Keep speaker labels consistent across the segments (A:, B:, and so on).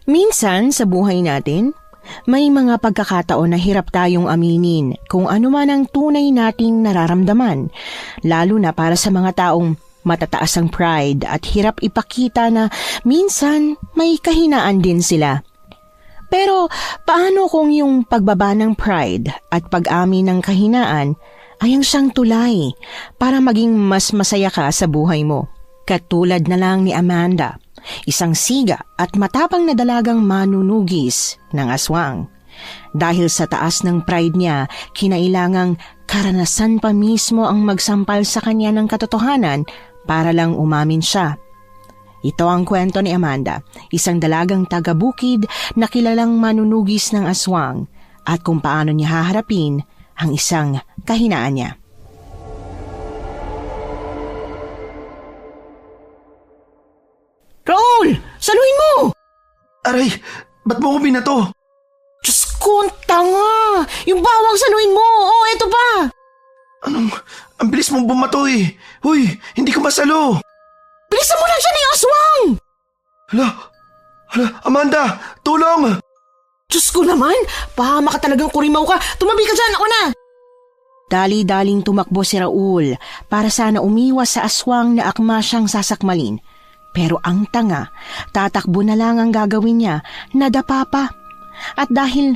A: Minsan sa buhay natin, may mga pagkakataon na hirap tayong aminin kung ano man ang tunay nating nararamdaman, lalo na para sa mga taong matataas ang pride at hirap ipakita na minsan may kahinaan din sila. Pero paano kung yung pagbaba ng pride at pag-amin ng kahinaan ay ang siyang tulay para maging mas masaya ka sa buhay mo? Katulad na lang ni Amanda, isang siga at matapang na dalagang manunugis ng aswang. Dahil sa taas ng pride niya, kinailangang karanasan pa mismo ang magsampal sa kanya ng katotohanan para lang umamin siya. Ito ang kwento ni Amanda, isang dalagang taga-bukid na kilalang manunugis ng aswang at kung paano niya haharapin ang isang kahinaan niya. Raul! Saluhin mo!
B: Aray, ba't mo ko binato?
A: Diyos ko, ang tanga! Yung bawang saluhin mo! Oh, eto pa!
B: Anong, ang bilis mong bumato eh. Huy, hindi ko masalo.
A: Bilisan mo lang siya ng aswang!
B: Hala, Amanda, tulong!
A: Diyos ko naman! Pahama ka talagang kurimaw ka! Tumabi ka dyan! Ako na! Dali-daling tumakbo si Raul para sana umiwas sa aswang na akma siyang sasakmalin. Pero ang tanga, tatakbo na lang ang gagawin niya, nadapa pa. At dahil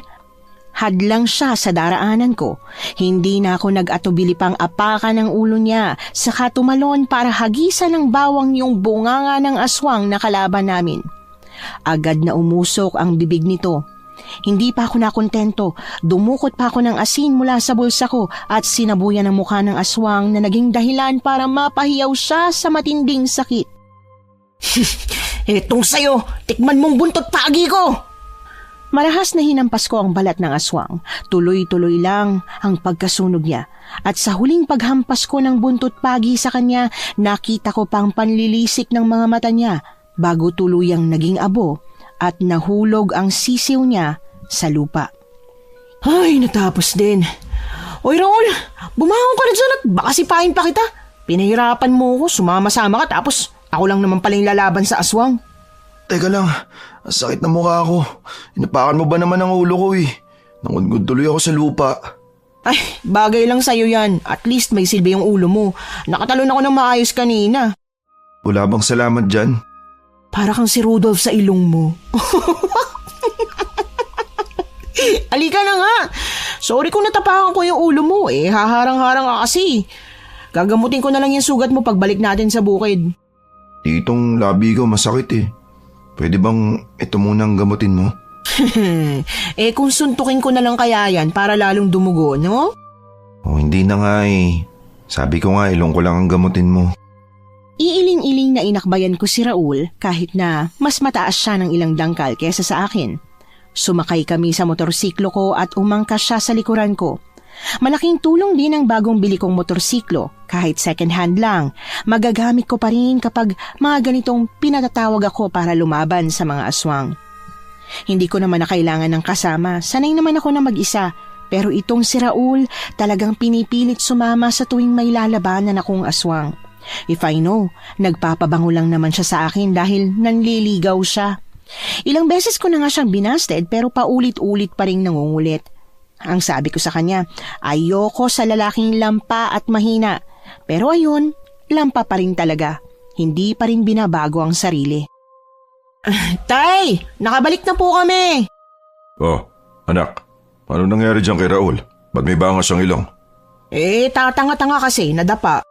A: hadlang siya sa daraanan ko, hindi na ako nag-atubili pang apakan ng ulo niya, saka tumalon para hagisan ng bawang yung bunganga ng aswang na kalaban namin. Agad na umusok ang bibig nito. Hindi pa ako nakontento, dumukot pa ako ng asin mula sa bulsa ko at sinabuyan ang mukha ng aswang na naging dahilan para mapahiyaw siya sa matinding sakit. Etong sayo, tikman mong buntot pagi ko! Marahas na hinampas ko ang balat ng aswang. Tuloy-tuloy lang ang pagkasunog niya. At sa huling paghampas ko ng buntot pagi sa kanya, nakita ko pang panlilisik ng mga mata niya bago tuluyang naging abo at nahulog ang sisiw niya sa lupa. Ay, natapos din. Oy Raul, bumangon ka na dyan at baka sipain pa kita. Pinahirapan mo ko, sumama-sama ka tapos ako lang naman palang lalaban sa aswang.
B: Teka lang, sakit na mukha ako. Inapakan mo ba naman ang ulo ko eh? Nangudngud tuloy ako sa lupa.
A: Ay, bagay lang sa'yo yan. At least may silbi yung ulo mo. Nakatalon ako ng maayos kanina.
B: Wala bang salamat dyan?
A: Para kang si Rudolph sa ilong mo. Halika na nga. Sorry kung natapakan ko yung ulo mo eh. Haharang-harang ka kasi. Gagamutin ko na lang yung sugat mo pagbalik natin sa bukid.
B: Ditong labi ko masakit eh. Pwede bang ito muna ang gamutin mo?
A: Eh kung suntukin ko na lang kaya yan para lalong dumugo, no?
B: Oh, hindi na nga eh. Sabi ko nga ilong ko lang ang gamutin mo.
A: Iiling-iling na inakbayan ko si Raul kahit na mas mataas siya ng ilang dangkal kesa sa akin. Sumakay kami sa motorsiklo ko at umangkas siya sa likuran ko. Malaking tulong din ang bagong bili kong motorsiklo. Kahit second hand lang, magagamit ko pa rin kapag mga ganitong pinatatawag ako para lumaban sa mga aswang. Hindi ko naman na kailangan ng kasama, sanay naman ako na mag-isa. Pero itong si Raul talagang pinipilit sumama sa tuwing may lalabanan akong aswang. If I know, nagpapabango lang naman siya sa akin dahil nanliligaw siya. Ilang beses ko na nga siyang binasted pero paulit-ulit pa rin nangungulit. Ang sabi ko sa kanya, ayoko sa lalaking lampa at mahina. Pero ayun, lampa pa rin talaga. Hindi pa rin binabago ang sarili. Tay, nakabalik na po kami.
C: Oh, anak, ano nangyari dyan kay Raul? Ba't may bangas ang ilong?
A: Eh, tatanga-tanga kasi, nadapa.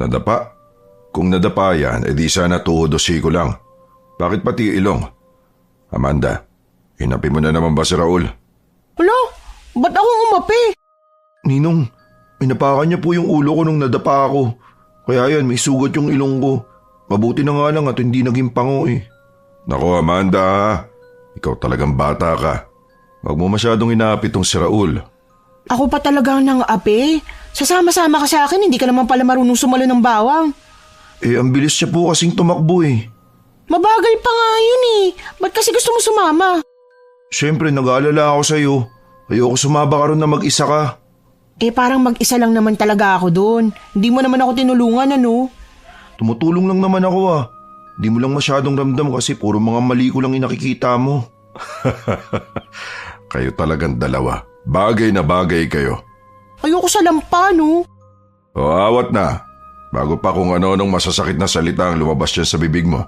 C: Nadapa? Kung nadapa yan, edi sana tuhod o siko lang. Bakit pati ilong? Amanda, hinapi mo na naman ba si Raul?
A: Hala? Ba't ako umapi?
B: Ninong, inapakan niya po yung ulo ko nung nadapa ako. Kaya yan, may sugat yung ilong ko. Mabuti na nga lang at hindi naging pango eh.
C: Nako Amanda, ikaw talagang bata ka. Huwag mo masyadong inaapit tong si Raul.
A: Ako pa talaga nang api? Sasama-sama ka sa akin, hindi ka naman pala marunong sumalo ng bawang.
B: Eh, ang bilis siya po kasing tumakbo eh.
A: Mabagal pa nga yun eh. Ba't kasi gusto mo sumama?
B: Siyempre, nag-aalala ako sa'yo. Ayoko sumaba ka ron na mag-isa ka.
A: Eh parang mag-isa lang naman talaga ako doon. Hindi mo naman ako tinulungan ano?
B: Tumutulong lang naman ako ah. Di mo lang masyadong ramdam kasi puro mga mali ko lang inakikita mo.
C: Kayo talagang dalawa. Bagay na bagay kayo.
A: Ayoko sa lampa, no?
C: O awat na. Bago pa kung ano-anong masasakit na salita ang lumabas dyan sa bibig mo.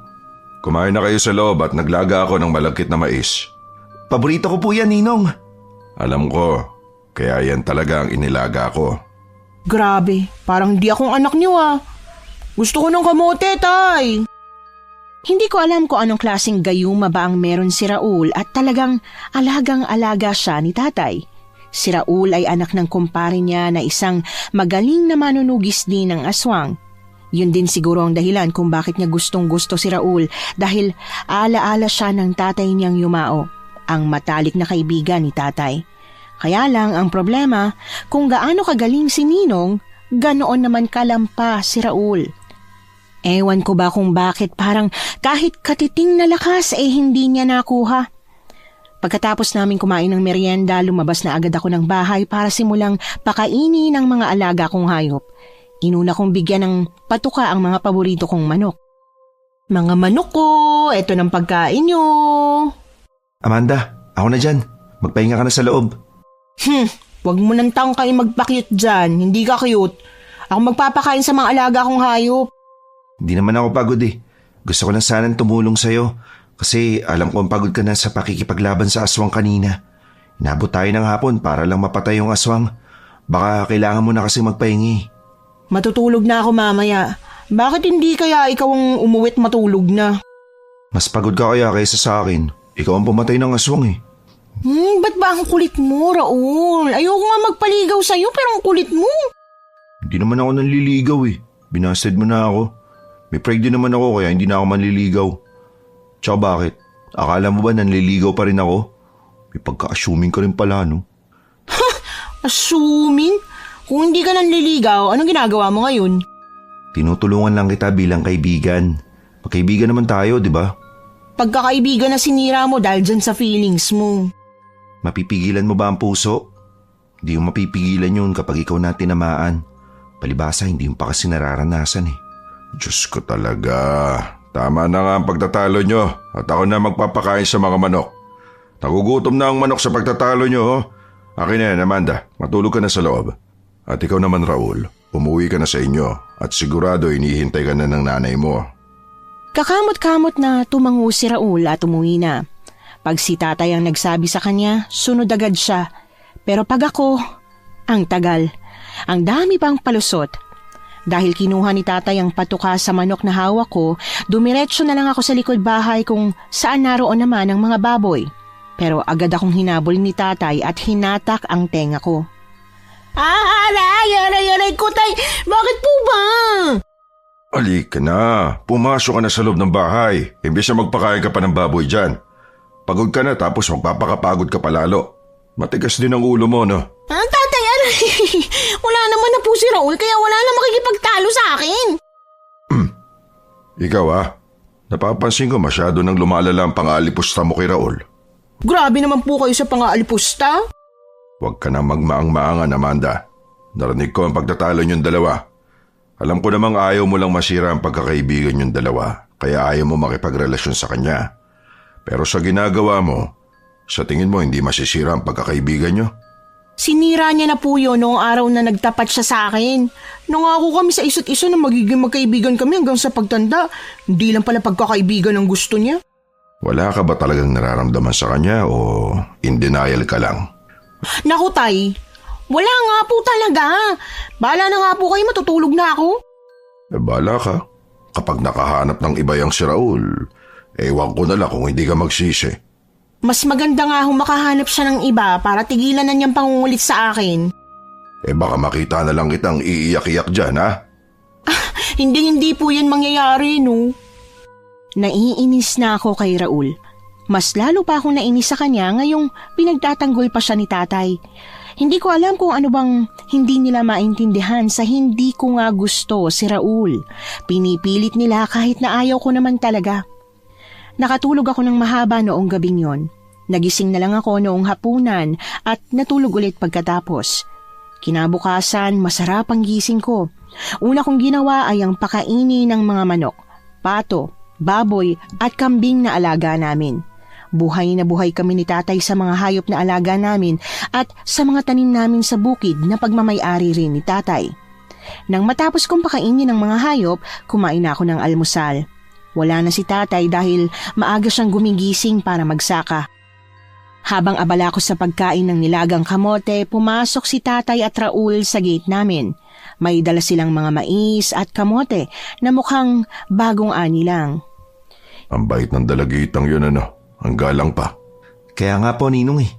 C: Kumain na kayo sa loob at naglaga ako ng malagkit na mais.
B: Paborito ko po yan, Ninong.
C: Alam ko, kaya yan talaga ang inilaga ko.
A: Grabe, parang di akong anak niyo ah. Gusto ko ng kamote, tay. Hindi ko alam kung anong klaseng gayuma ba ang meron si Raul at talagang alagang-alaga siya ni tatay. Si Raul ay anak ng kumpare niya na isang magaling na manunugis din ng aswang. Yun din siguro ang dahilan kung bakit niya gustong-gusto si Raul dahil ala-ala siya ng tatay niyang Yumao, ang matalik na kaibigan ni tatay. Kaya lang ang problema, kung gaano kagaling si Ninong, ganoon naman kalampa si Raul. Ewan ko ba kung bakit parang kahit katiting na lakas hindi niya nakuha. Pagkatapos namin kumain ng merienda, lumabas na agad ako ng bahay para simulang pakainin ng mga alaga kong hayop. Inuna kong bigyan ng patuka ang mga paborito kong manok. Mga manok ko, eto ng pagkain nyo.
B: Amanda, ako na dyan. Magpahinga ka na sa loob.
A: Wag mo nang tangkay magpa-cute dyan. Hindi ka cute. Ako magpapakain sa mga alaga kong hayop.
B: Hindi naman ako pagod eh. Gusto ko lang sanang tumulong sa'yo. Kasi alam ko ang pagod ka na sa pakikipaglaban sa aswang kanina. Inabot tayo ng hapon para lang mapatay yung aswang. Baka kailangan mo na kasi magpahingi.
A: Matutulog na ako mamaya. Bakit hindi kaya ikaw ang umuwi't matulog na?
B: Mas pagod ka kaya kaysa sa akin. Ikaw ang pumatay ng aswang eh.
A: Ba't ba ang kulit mo, Raul? Ayoko nga magpaligaw sa'yo pero ang kulit mo.
B: Hindi naman ako nanliligaw eh. Binasted mo na ako. May pride din naman ako kaya hindi na ako manliligaw. Tsaka bakit? Akala mo ba nanliligaw pa rin ako? May pagka-assuming ka rin pala, no?
A: Assuming? Kung hindi ka nanliligaw, anong ginagawa mo ngayon?
B: Tinutulungan lang kita bilang kaibigan. Magkaibigan naman tayo, di ba?
A: Pagkakaibigan na sinira mo dahil dyan sa feelings mo.
B: Mapipigilan mo ba ang puso? Hindi mo mapipigilan yun kapag ikaw na tinamaan. Palibasa, hindi mo pa kasi nararanasan eh.
C: Diyos ko talaga. Tama na nga ang pagtatalo nyo at ako na magpapakain sa mga manok. Nagugutom na ang manok sa pagtatalo nyo, oh. Akin na yan, Amanda. Matulog ka na sa loob. At ikaw naman, Raul, umuwi ka na sa inyo at sigurado inihintay ka na ng nanay mo.
A: Kakamot-kamot na tumango si Raul at umuwi na. Pag si tatay ang nagsabi sa kanya, sunod agad siya. Pero pag ako, ang tagal. Ang dami pang palusot. Dahil kinuha ni tatay ang patuka sa manok na hawak ko, dumiretso na lang ako sa likod bahay kung saan naroon naman ang mga baboy. Pero agad akong hinabol ni tatay at hinatak ang tenga ko. Aray ko, tay! Bakit po ba?
C: Alik ka na. Pumasok ka na sa loob ng bahay. Imbes na magpakain ka pa ng baboy dyan. Pagod ka na tapos magpapakapagod ka pa lalo. Matigas din ang ulo mo, no?
A: Tatay, aray! Wala naman na po si Raul kaya wala na makikipagtalo sa akin.
C: Ikaw napapansin ko masyado nang lumalala ang pang-aalipusta mo kay Raul.
A: Grabe naman po kayo sa pang-aalipusta.
C: Huwag ka na magmaang-maangan, Amanda. Narinig ko ang pagtatalo niyong dalawa. Alam ko namang ayaw mo lang masira ang pagkakaibigan niyong dalawa, kaya ayaw mo makipagrelasyon sa kanya. Pero sa ginagawa mo, sa tingin mo hindi masisira ang pagkakaibigan niyo?
A: Sinira niya na po yun noong araw na nagtapat siya sa akin. Nangako kami sa isa't isa na magiging magkaibigan kami hanggang sa pagtanda. Hindi lang pala pagkakaibigan ang gusto niya.
C: Wala ka ba talagang nararamdaman sa kanya o in denial ka lang?
A: Naku, tay. Wala nga po talaga. Bahala na nga po kayo, matutulog na ako.
C: Bahala ka. Kapag nakahanap ng iba yang si Raul, ewan ko na lang kung hindi ka magsisi.
A: Mas maganda nga makahanap siya ng iba para tigilan na niyang pangungulit sa akin.
C: Baka makita na lang kitang iiyak-iyak dyan, ha?
A: Hindi po yan mangyayari, no? Naiinis na ako kay Raul. Mas lalo pa akong nainis sa kanya ngayong pinagtatanggol pa siya ni tatay. Hindi ko alam kung ano bang hindi nila maintindihan sa hindi ko nga gusto si Raul. Pinipilit nila kahit na ayaw ko naman talaga. Nakatulog ako ng mahaba noong gabing yon. Nagising na lang ako noong hapunan at natulog ulit pagkatapos. Kinabukasan, masarap ang gising ko. Una kong ginawa ay ang pakainin ng mga manok, pato, baboy at kambing na alaga namin. Buhay na buhay kami ni tatay sa mga hayop na alaga namin at sa mga tanim namin sa bukid na pagmamay-ari rin ni tatay. Nang matapos kong pakainin ng mga hayop, kumain ako ng almusal. Wala na si tatay dahil maaga siyang gumigising para magsaka. Habang abala ko sa pagkain ng nilagang kamote, pumasok si tatay at Raul sa gate namin. May dala silang mga mais at kamote na mukhang bagong ani lang.
C: Ang bait ng dalagitang yun ang galang pa.
B: Kaya nga po, Ninong eh.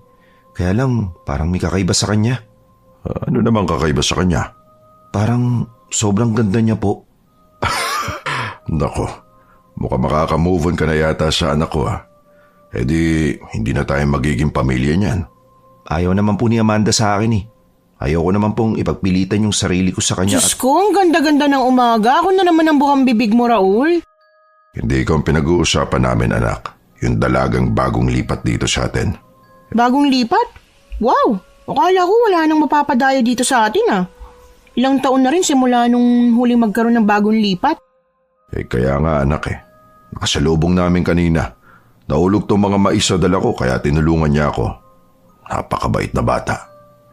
B: Kaya lang, parang may kakaiba sa kanya.
C: Ano naman kakaiba sa kanya?
B: Parang sobrang ganda niya po.
C: Nako, mukhang makaka-move on ka na yata sa anak ko Eh di, hindi na tayo magiging pamilya niyan.
B: Ayaw naman po ni Amanda sa akin eh. Ayaw ko naman pong ipagpilitan yung sarili ko sa kanya.
A: Diyos ko, ang ganda-ganda ng umaga. Ako na naman ang buhang bibig mo, Raul.
C: Hindi ikaw ang pinag-uusapan namin, anak. Yung dalagang bagong lipat dito sa atin.
A: Bagong lipat? Wow! Akala ko wala nang mapapadayo dito sa atin Ilang taon na rin simula nung huling magkaroon ng bagong lipat.
C: Kaya nga anak Nakasalubong namin kanina. Nahulog tong mga mais sa dala ko kaya tinulungan niya ako. Napakabait na bata.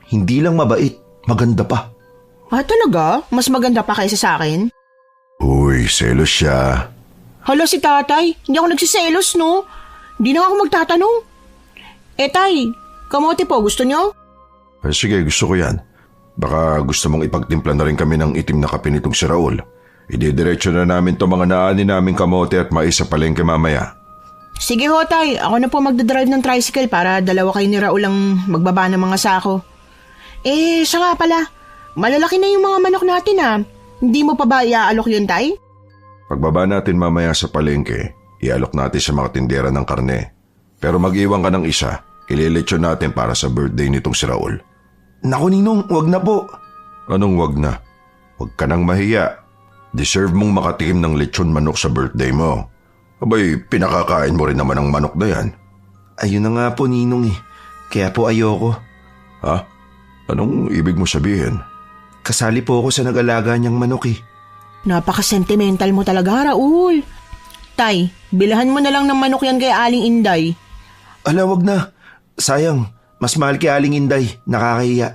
B: Hindi lang mabait, maganda pa.
A: Talaga? Mas maganda pa kaysa sa akin?
C: Uy, selos siya.
A: Hala si tatay, hindi ako nagsiselos no. Hindi na ako magtatanong. Tay, kamote po, gusto nyo?
C: Sige, gusto ko yan. Baka gusto mong ipagtimpla na rin kami ng itim na kape nitong si Raul. Idediretso na namin to mga naani naming kamote at mais sa palengke mamaya.
A: Sige ho tay, ako na po magdadrive ng tricycle para dalawa kayo ni Raul ang magbaba ng mga sako. Siya nga pala, malalaki na yung mga manok natin Hindi mo pa ba iaalok yun tay?
C: Pagbaba natin mamaya sa palengke, ialok natin sa mga tindera ng karne. Pero mag-iwan ka ng isa, ililetsyon natin para sa birthday nitong si Raul.
B: Naku Ninong, wag na po.
C: Anong wag na? Wag ka nang mahiya. Deserve mong makatikim ng lechon manok sa birthday mo. Abay, pinakakain mo rin naman ang manok na yan.
B: Ayun na nga po Ninong Kaya po ayoko.
C: Anong ibig mo sabihin?
B: Kasali po ako sa nag-alaga niyang manok
A: Napaka-sentimental mo talaga, Raul. Tay, bilahan mo na lang ng manok yan kay Aling Inday.
B: Ala, wag na. Sayang, mas mahal kay Aling Inday. Nakakahiya.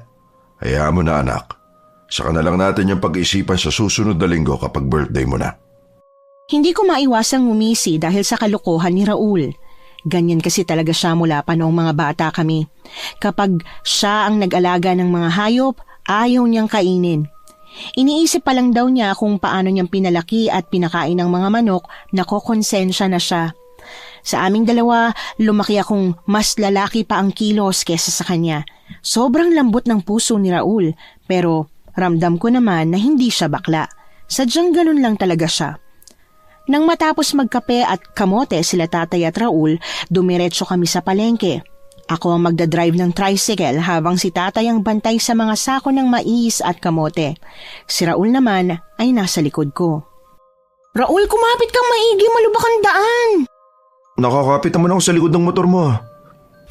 C: Hayaan mo na anak. Saka na lang natin yung pag-isipan sa susunod na linggo kapag birthday mo na.
A: Hindi ko maiwasang ngumisi dahil sa kalokohan ni Raul. Ganyan kasi talaga siya mula pa noong mga bata kami. Kapag siya ang nag-alaga ng mga hayop, ayaw niyang kainin. Iniisip pa lang daw niya kung paano niyang pinalaki at pinakain ng mga manok na kokonsensya na siya. Sa aming dalawa, lumaki akong mas lalaki pa ang kilos kesa sa kanya. Sobrang lambot ng puso ni Raul, pero ramdam ko naman na hindi siya bakla. Sadyang ganun lang talaga siya. Nang matapos magkape at kamote sila tatay at Raul, dumiretso kami sa palengke. Ako ang magdadrive ng tricycle habang si tatay ang bantay sa mga sako ng mais at kamote. Si Raul naman ay nasa likod ko. Raul, kumapit kang maigi, malubak ang daan.
B: Nakakapit naman ako sa likod ng motor mo.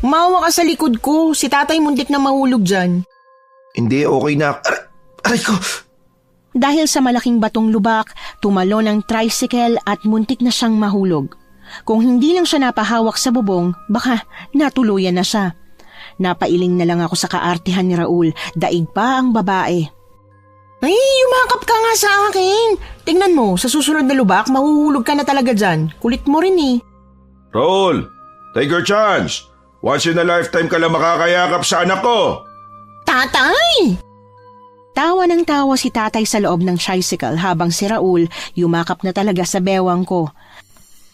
A: Umawa ka sa likod ko, si tatay muntik na mahulog dyan.
B: Hindi, okay na. Aray ko!
A: Dahil sa malaking batong lubak, tumalon ang tricycle at muntik na siyang mahulog. Kung hindi lang siya napahawak sa bubong, baka natuluyan na siya. Napailing na lang ako sa kaartihan ni Raul, daig pa ang babae. Ay, yumakap ka nga sa akin. Tingnan mo, sa susunod na lubak, mahuhulog ka na talaga dyan. Kulit mo rin
C: Raul, take your chance. Once in a lifetime ka lang makakayakap sa anak ko.
A: Tatay! Tawa ng tawa si tatay sa loob ng tricycle habang si Raul yumakap na talaga sa bewang ko.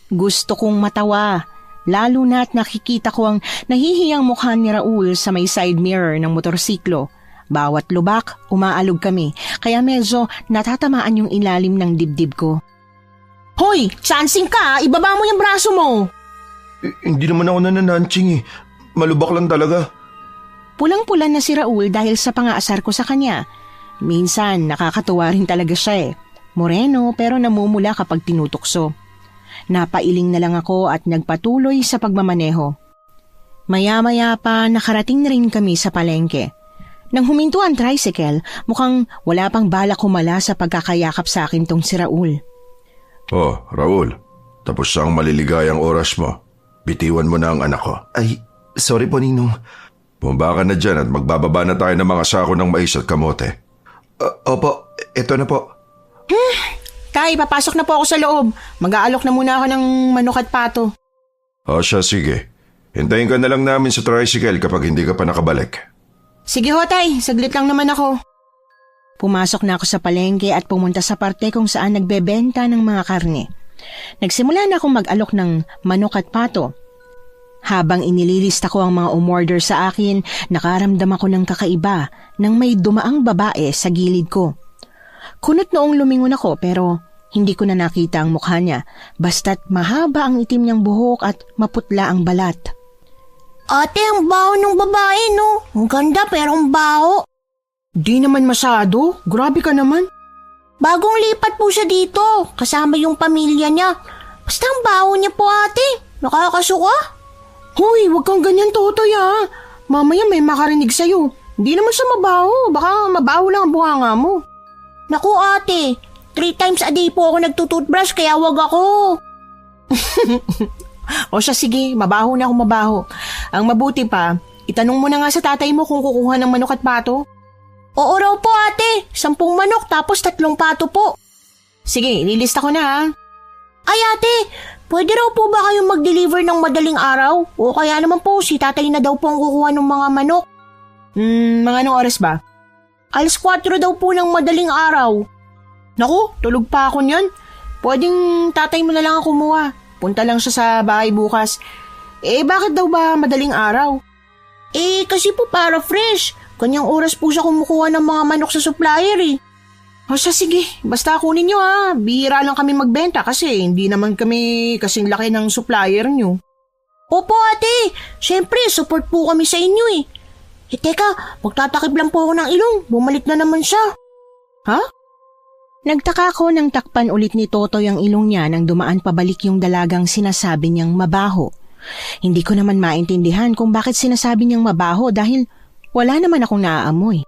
A: Gusto kong matawa, lalo na't nakikita ko ang nahihiyang mukha ni Raul sa may side mirror ng motorsiklo. Bawat lubak, umaalog kami, kaya medyo natatamaan yung ilalim ng dibdib ko. Hoy! Chancing ka! Ibaba mo yung braso mo!
B: Hindi naman ako nananansing Malubak lang talaga.
A: Pulang-pula na si Raul dahil sa pangaasar ko sa kanya. Minsan, nakakatuwa rin talaga siya Moreno pero namumula kapag tinutukso. Napailing na lang ako at nagpatuloy sa pagmamaneho. Maya-maya pa nakarating na rin kami sa palengke. Nang huminto ang tricycle, mukhang wala pang balak humala sa pagkakayakap sa akin tong si Raul.
C: Oh, Raul, Tapos ang maliligayang oras mo. Bitiwan mo na ang anak ko.
B: Ay, sorry po, Ninong.
C: Bumaba ka na dyan at magbababa na tayo ng mga sako ng mais at kamote.
B: Opo, eto na po.
A: Tay, papasok na po ako sa loob. Mag-aalok na muna ako ng manok at pato.
C: O siya, sige. Hintayin ka na lang namin sa tricycle kapag hindi ka pa nakabalik.
A: Sige ho, tay. Saglit lang naman ako. Pumasok na ako sa palengke at pumunta sa parte kung saan nagbebenta ng mga karne. Nagsimula na akong mag-alok ng manok at pato. Habang inililista ko ang mga umorder sa akin, nakaramdam ako ng kakaiba nang may dumaang babae sa gilid ko. Kunot noong lumingon ako pero hindi ko na nakita ang mukha niya, basta't mahaba ang itim niyang buhok at maputla ang balat.
D: Ate, ang baho ng babae, no? Ang ganda pero ang baho.
A: Di naman masyado, grabe ka naman.
D: Bagong lipat po siya dito, kasama yung pamilya niya. Basta ang baho niya po, ate. Nakakasuka.
A: Hoy, wag kang ganyan, Totoy ha. Mamaya may makarinig sa'yo. Hindi naman siya mabaho, baka mabaho lang ang bunganga mo.
D: Naku, ate. 3 times a day po ako nagtutoothbrush kaya wag ako.
A: O siya, sige, mabaho na ako mabaho. Ang mabuti pa, itanong mo na nga sa tatay mo kung kukuha ng manok at pato.
D: Oo raw po, ate. 10 manok tapos 3 pato po.
A: Sige, ililista ko na ha.
D: Ay, ate. Pwede raw po ba kayong mag-deliver ng madaling araw? O kaya naman po, si tatay na daw po ang kukuha ng mga manok.
A: Mga anong oras ba?
D: 4:00 daw po ng madaling araw.
A: Naku, tulog pa ako niyan. Pwedeng tatay mo na lang ang kumuha. Punta lang siya sa bahay bukas. Bakit daw ba madaling araw?
D: Kasi po para fresh. Kanyang oras po siya kumukuha ng mga manok sa supplier eh.
A: O siya, sige. Basta kunin nyo ha. Bihira lang kami magbenta kasi hindi naman kami kasing laki ng supplier nyo.
D: Opo, ate. Siyempre, support po kami sa inyo eh. Teka, magtatakip lang po ako ng ilong. Bumalik na naman siya.
A: Ha? Nagtaka ko nang takpan ulit ni Totoy ang ilong niya nang dumaan pabalik yung dalagang sinasabi niyang mabaho. Hindi ko naman maintindihan kung bakit sinasabi niyang mabaho dahil wala naman akong naaamoy.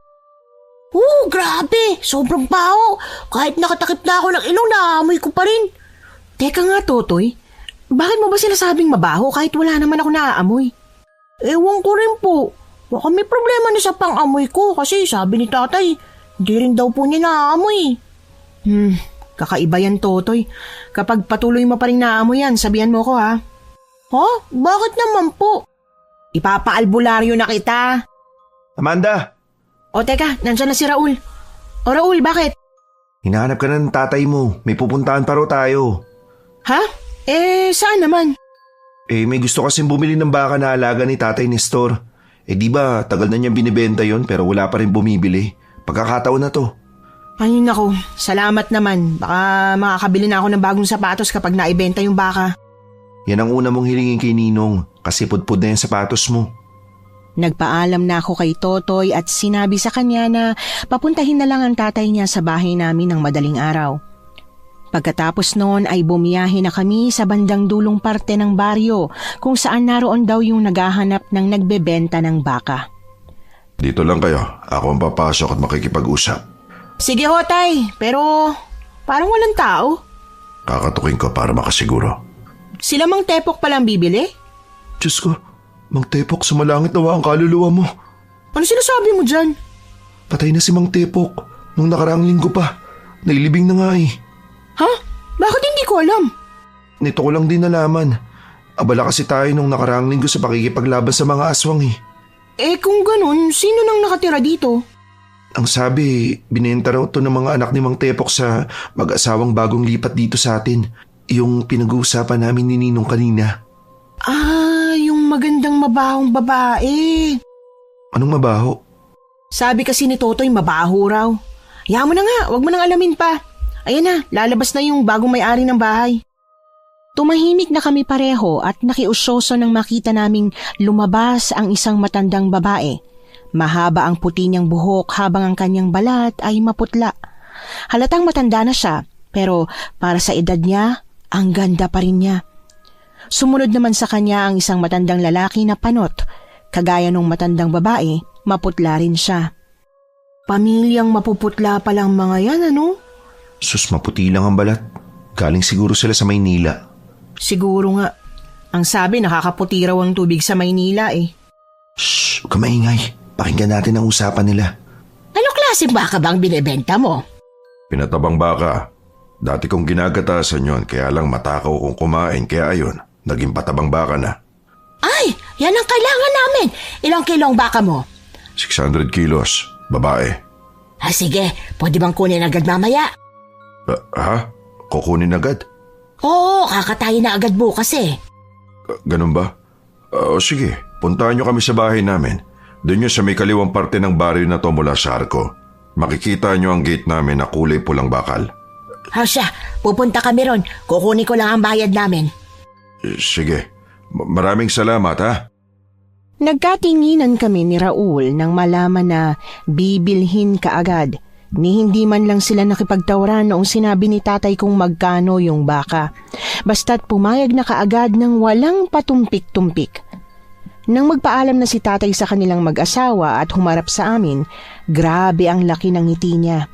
D: Grabe! Sobrang baho! Kahit nakatakip na ako ng ilong, naaamoy ko pa rin.
A: Teka nga, Totoy. Bakit mo ba sinasabing mabaho kahit wala naman ako naaamoy?
D: Ewan ko rin po. Baka may problema na sa pang-amoy ko kasi sabi ni tatay, hindi rin daw po niya naaamoy.
A: Kakaiba yan, Totoy. Kapag patuloy mo pa rin naaamoy yan, sabihan mo ko ha.
D: Ha? Bakit naman po?
A: Ipapaalbularyo na kita.
B: Amanda!
A: O teka, nandyan na si Raul. O Raul, bakit?
B: Hinahanap ka na ng tatay mo. May pupuntahan pa raw tayo.
A: Ha? Saan naman?
B: May gusto kasing bumili ng baka na alaga ni Tatay Nestor. Di ba, tagal na niyang binibenta yon pero wala pa rin bumibili. Pagkakataon na to.
A: Ay nako, salamat naman. Baka makakabili na ako ng bagong sapatos kapag naibenta yung baka.
B: Yan ang una mong hilingin kay Ninong kasi pudpud na yung sapatos mo.
A: Nagpaalam na ako kay Totoy at sinabi sa kanya na papuntahin na lang ang tatay niya sa bahay namin ng madaling araw. Pagkatapos noon ay bumiyahe na kami sa bandang dulong parte ng baryo kung saan naroon daw yung naghahanap ng nagbebenta ng baka.
C: Dito lang kayo. Ako ang papasok at makikipag-usap.
A: Sige ho, tay. Pero parang walang tao.
C: Kakatukin ko para makasiguro.
A: Sila Mang Tepok palang bibili?
B: Diyos ko, Mang Tepok, sumalangit nawa ang kaluluwa mo.
A: Ano sinasabi mo dyan?
B: Patay na si Mang Tepok. Nung nakaraang linggo pa. Nailibing na nga eh.
A: Ha? Bakit hindi ko alam?
B: Nito ko lang din nalaman. Abala kasi tayo nung nakaraang linggo sa pakikipaglaban sa mga aswang eh.
A: Kung ganun, sino nang nakatira dito?
B: Ang sabi, binenta raw to ng mga anak ni Mang Tepok sa mag-asawang bagong lipat dito sa atin. Yung pinag-uusapan namin ni Ninong kanina.
A: Yung magandang mabahong babae.
B: Anong mabaho?
A: Sabi kasi ni Totoy mabaho raw. Hayaan mo na nga, wag mo nang alamin pa. Ayan na, lalabas na yung bagong may-ari ng bahay. Tumahimik na kami pareho at nakiusyoso nang makita naming lumabas ang isang matandang babae. Mahaba ang puti niyang buhok habang ang kanyang balat ay maputla. Halatang matanda na siya, pero para sa edad niya, ang ganda pa rin niya. Sumunod naman sa kanya ang isang matandang lalaki na panot. Kagaya nung matandang babae, maputla rin siya. Pamilyang mapuputla palang mga yan, ano?
B: Sus, maputi lang ang balat. Galing siguro sila sa Maynila.
A: Siguro nga. Ang sabi, nakakaputi raw ang tubig sa Maynila eh.
B: Shh, huwag ka maingay. Pakinggan natin ang usapan nila.
D: Ano klaseng baka bang binibenta mo?
C: Pinatabang baka. Dati kong ginagatasan yon kaya lang matakaw kong kumain kaya ayun, naging patabang baka na.
D: Ay, yan ang kailangan namin. Ilang kilong baka mo?
C: 600 kilos, babae.
D: Sige, pwede bang kunin agad mamaya?
C: Ha? Kukunin agad?
D: Oo, kakatayin na agad bukas eh.
C: Ganun ba? Sige, puntahan nyo kami sa bahay namin. Doon nyo sa may kaliwang parte ng baryo na to mula sa arko. Makikita nyo ang gate namin na kulay pulang bakal.
D: Siya, pupunta kami ron. Kukunin ko lang ang bayad namin.
C: Sige, maraming salamat ha.
A: Nagkatinginan kami ni Raul nang malaman na bibilhin kaagad. Ni hindi man lang sila nakipagtawaran noong sinabi ni tatay kung magkano yung baka. Basta't pumayag na kaagad ng walang patumpik-tumpik. Nang magpaalam na si tatay sa kanilang mag-asawa at humarap sa amin, grabe ang laki ng ngiti niya.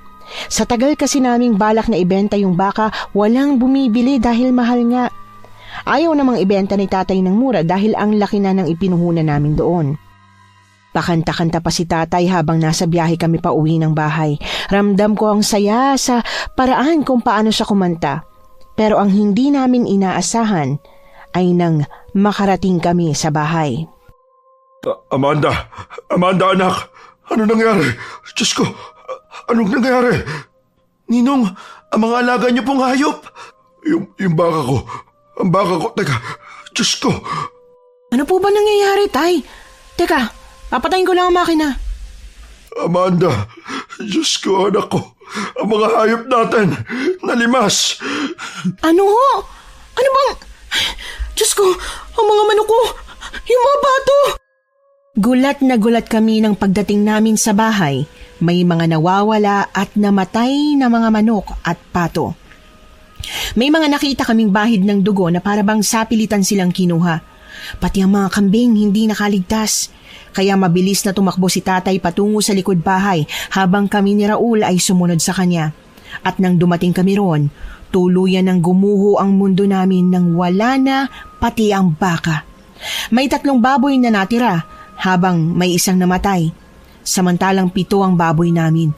A: Sa tagal kasi naming balak na ibenta yung baka, walang bumibili dahil mahal nga. Ayaw namang ibenta ni tatay ng mura dahil ang laki na ng ipinuhunan namin doon. Pakanta-kanta pa si tatay habang nasa biyahe kami pa uwi ng bahay. Ramdam ko ang saya sa paraan kung paano siya kumanta. Pero ang hindi namin inaasahan ay nang makarating kami sa bahay.
C: Amanda anak, ano nangyari? Diyos ko, anong nangyari?
B: Ninong, ang mga alaga niyo pong hayop.
C: Yung baka ko, ang baka ko, teka, Diyos ko.
A: Ano po ba nangyayari, tay? Teka, papatayin ko lang ang makina.
C: Amanda, Diyos ko, anak ko, ang mga hayop natin, nalimas.
A: Ano ho? Ano bang... Diyos ko, ang mga manok ko, yung mga bato! Gulat na gulat kami nang pagdating namin sa bahay. May mga nawawala at namatay na mga manok at pato. May mga nakita kaming bahid ng dugo na para bang sapilitan silang kinuha. Pati ang mga kambing hindi nakaligtas. Kaya mabilis na tumakbo si tatay patungo sa likod bahay habang kami ni Raul ay sumunod sa kanya. At nang dumating kami roon, tuluyan ng gumuho ang mundo namin nang wala na pati ang baka. May 3 baboy na natira habang may 1 namatay. Samantalang 7 ang baboy namin.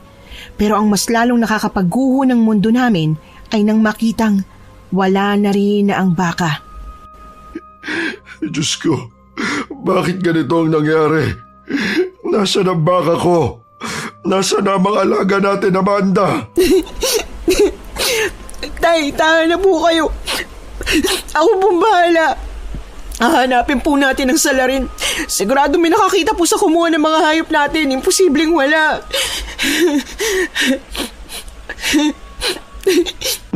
A: Pero ang mas lalong nakakapagguho ng mundo namin ay nang makitang wala na rin na ang baka.
C: Diyos ko, bakit ganito ang nangyari? Nasaan ang baka ko? Nasaan ang mga alaga natin, Amanda?
A: Tay, tahan na po kayo. Ako pong bahala. Hahanapin po natin ang salarin. Sigurado may nakakita po sa kumuha ng mga hayop natin. Imposibleng wala.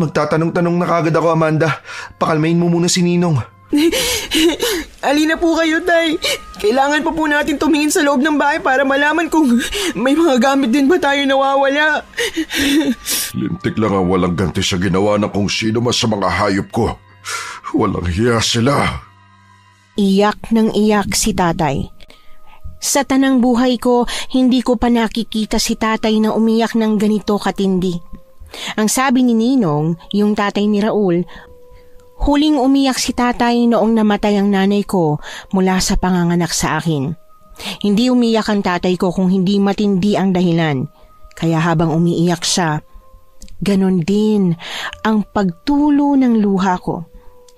B: Magtatanong-tanong na kagad ako, Amanda. Pakalmain mo muna si Ninong.
A: Alina po kayo, tay. Kailangan pa po natin tumingin sa loob ng bahay para malaman kung may mga gamit din ba tayo nawawala.
C: Lintik lang ang walang ganti sa ginawa ng kung sino man sa mga hayop ko. Walang hiya sila.
A: Iyak ng iyak si tatay. Sa tanang buhay ko, hindi ko pa nakikita si tatay na umiyak ng ganito katindi. Ang sabi ni Ninong, yung tatay ni Raul, huling umiyak si tatay noong namatay ang nanay ko mula sa panganganak sa akin. Hindi umiyak ang tatay ko kung hindi matindi ang dahilan. Kaya habang umiiyak siya, ganon din ang pagtulo ng luha ko.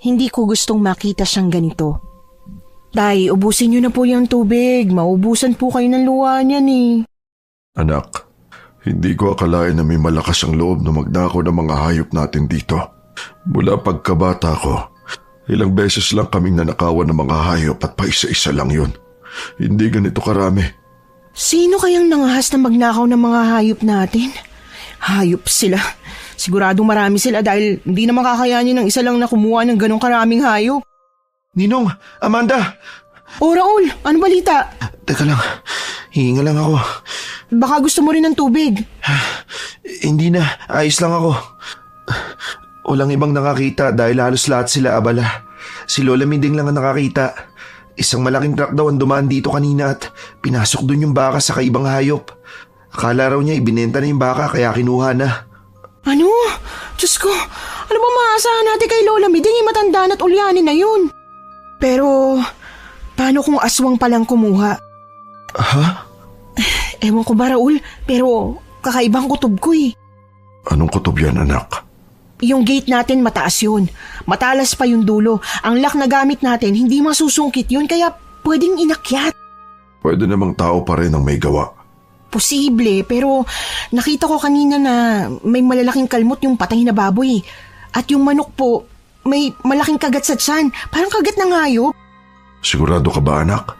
A: Hindi ko gustong makita siyang ganito. Tay, ubusin niyo na po yung tubig. Maubusan po kayo ng luha niyan eh.
C: Anak, hindi ko akalain na may malakas ang loob na magnakaw ng mga hayop natin dito. Mula pagkabata ko, ilang beses lang kaming nanakawan ng mga hayop at paisa-isa lang yun. Hindi ganito karami.
A: Sino kayang nangahas na magnakaw ng mga hayop natin? Hayop sila. Siguradong marami sila dahil hindi na makakayanin ng isa lang na kumuha ng ganong karaming hayop.
B: Ninong, Amanda!
A: O Raul, ano balita?
B: Teka lang, hihinga lang ako.
A: Baka gusto mo rin ng tubig.
B: Hindi na, ayos lang ako. Walang ibang nakakita dahil halos lahat sila abala. Si Lola Minding lang ang nakakita. Isang malaking truck daw ang dumaan dito kanina at pinasok dun yung baka sa kaibang hayop. Akala raw niya ibinenta na yung baka kaya kinuha na.
A: Ano? Diyos ko, Alam mo, maasahan natin kay Lola Miding yung matanda na't ulyanin na yun. Pero, paano kung aswang palang kumuha?
B: Ha?
A: Ewan ko ba, Raul, pero kakaibang kutob ko eh.
C: Anong kutob yan, anak?
A: Yung gate natin mataas yun. Matalas pa yung dulo. Ang lock na gamit natin, hindi masusungkit yun, kaya pwedeng inakyat.
C: Pwede namang tao pa rin ang may gawa.
A: Posible, pero nakita ko kanina na may malalaking kalmot yung patay na baboy. At yung manok po, may malaking kagat sa tiyan. Parang kagat ng hayop.
C: Sigurado ka ba, anak?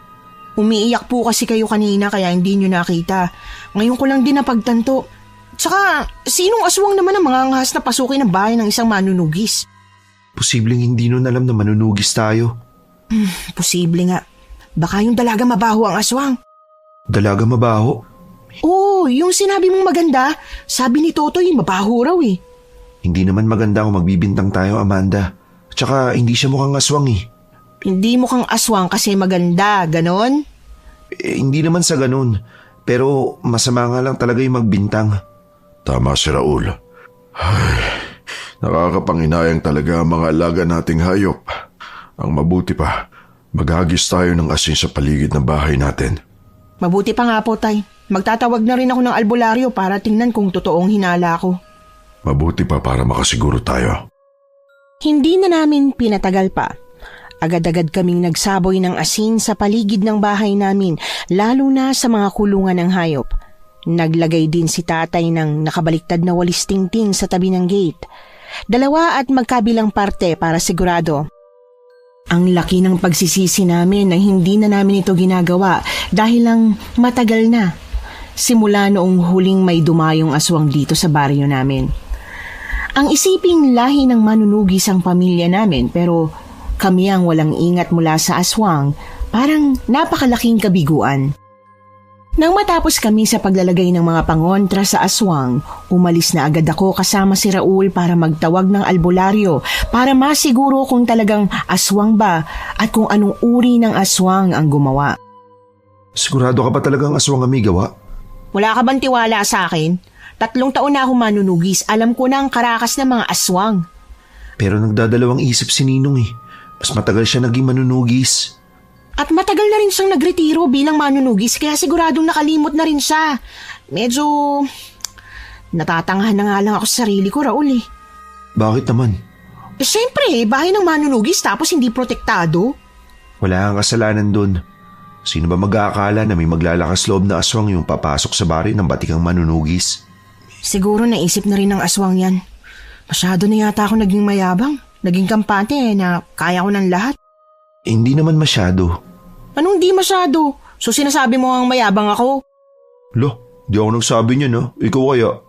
A: Umiiyak po kasi kayo kanina kaya hindi nyo nakita. Ngayon ko lang din napagtanto. Tsaka, sinong aswang naman ang mga angahas na pasukin ng bahay ng isang manunugis?
B: Posibleng hindi nun alam na manunugis tayo.
A: Posible nga. Baka yung dalaga mabaho ang aswang.
B: Dalaga mabaho?
A: Oo, yung sinabi mong maganda, sabi ni Totoy mabaho raw eh.
B: Hindi naman maganda kung magbibintang tayo, Amanda. Tsaka hindi siya mukhang aswang eh.
A: Hindi mukhang aswang kasi maganda, ganon?
B: Hindi naman sa ganun. Pero masama nga lang talaga yung magbintang.
C: Tama si Raul. Ay, nakakapanginayang talaga ang mga alaga nating hayop. Ang mabuti pa, maghagis tayo ng asin sa paligid ng bahay natin.
A: Mabuti pa nga po, Tay. Magtatawag na rin ako ng albularyo para tingnan kung totoong hinala ko.
C: Mabuti pa para makasiguro tayo.
A: Hindi na namin pinatagal pa. Agad-agad kaming nagsaboy ng asin sa paligid ng bahay namin, lalo na sa mga kulungan ng hayop. Naglagay din si tatay ng nakabaliktad na walis tingting sa tabi ng gate. 2 at magkabilang parte para sigurado. Ang laki ng pagsisisi namin na hindi na namin ito ginagawa dahil lang matagal na. Simula noong huling may dumayong aswang dito sa baryo namin. Ang isiping lahi ng manunugis ang pamilya namin pero kami ang walang ingat mula sa aswang, parang napakalaking kabiguan. Nang matapos kami sa paglalagay ng mga pangontra sa aswang, umalis na agad ako kasama si Raul para magtawag ng albularyo para masiguro kung talagang aswang ba at kung anong uri ng aswang ang gumawa.
B: Sigurado ka ba talagang aswang ang may gawa?
A: Wala ka bang tiwala sa akin? 3 taon na ako manunugis, alam ko na ang karakas ng mga aswang.
B: Pero nagdadalawang isip si Ninong eh. Mas matagal siya naging manunugis.
A: At matagal na rin siyang nagretiro bilang manunugis kaya siguradong nakalimot na rin siya. Medyo natatanghan na nga lang ako sa sarili ko, Raul eh.
B: Bakit naman?
A: Siyempre, bahay ng manunugis tapos hindi protektado.
B: Wala kang kasalanan dun. Sino ba mag-aakala na may maglalakas loob na aswang yung papasok sa bari ng batikang manunugis?
A: Siguro naisip na rin ng aswang yan. Masyado na yata ako naging mayabang. Naging kampante na kaya ko ng lahat.
B: Hindi naman masyado.
A: Anong di masyado? So sinasabi mo ang mayabang ako?
B: Lo, di ako nagsabi niya no. Ikaw kaya.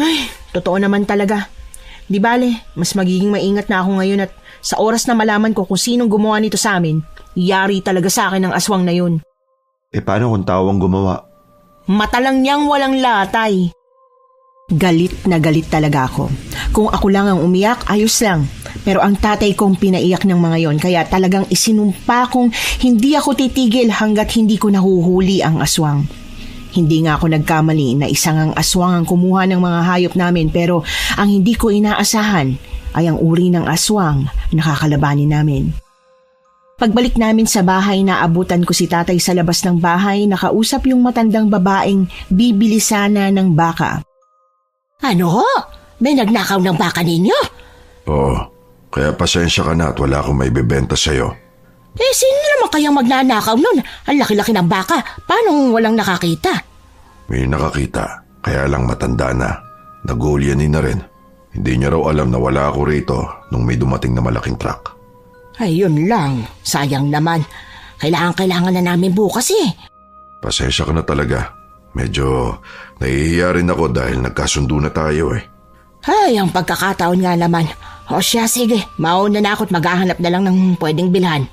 A: Ay, totoo naman talaga. Di bale, mas magiging maingat na ako ngayon at sa oras na malaman ko kung sinong gumawa nito sa amin, yari talaga sa akin ang aswang na yun.
B: Paano kung tao ang gumawa?
A: Mata lang niyang walang latay. Galit na galit talaga ako. Kung ako lang ang umiyak, ayos lang. Pero ang tatay kong pinaiyak ng mga yon kaya talagang isinumpa kong hindi ako titigil hanggat hindi ko nahuhuli ang aswang. Hindi nga ako nagkamali na isang ang aswang ang kumuha ng mga hayop namin pero ang hindi ko inaasahan ay ang uri ng aswang na kakalabanin namin. Pagbalik namin sa bahay, naabutan ko si tatay sa labas ng bahay, nakausap yung matandang babaeng bibili sana ng baka.
D: Ano? May nagnakaw ng baka ninyo?
C: Oo, kaya pasensya ka na at wala akong may bibenta sa'yo.
D: Sino naman kayang magnanakaw nun? Ang laki-laki ng baka. Paano walang nakakita?
C: May nakakita, kaya lang matanda na. Nag-uulyanin na rin. Hindi niya raw alam na wala ako rito nung may dumating na malaking truck.
D: Ayun lang. Sayang naman. Kailangan na namin bukas eh.
C: Pasensya ka na talaga. Medyo nahihiya rin ako dahil nagkasundo na tayo eh.
D: Ay, ang pagkakataon nga naman. O siya, sige. Mauna na ako at maghahanap na lang ng pwedeng bilhan.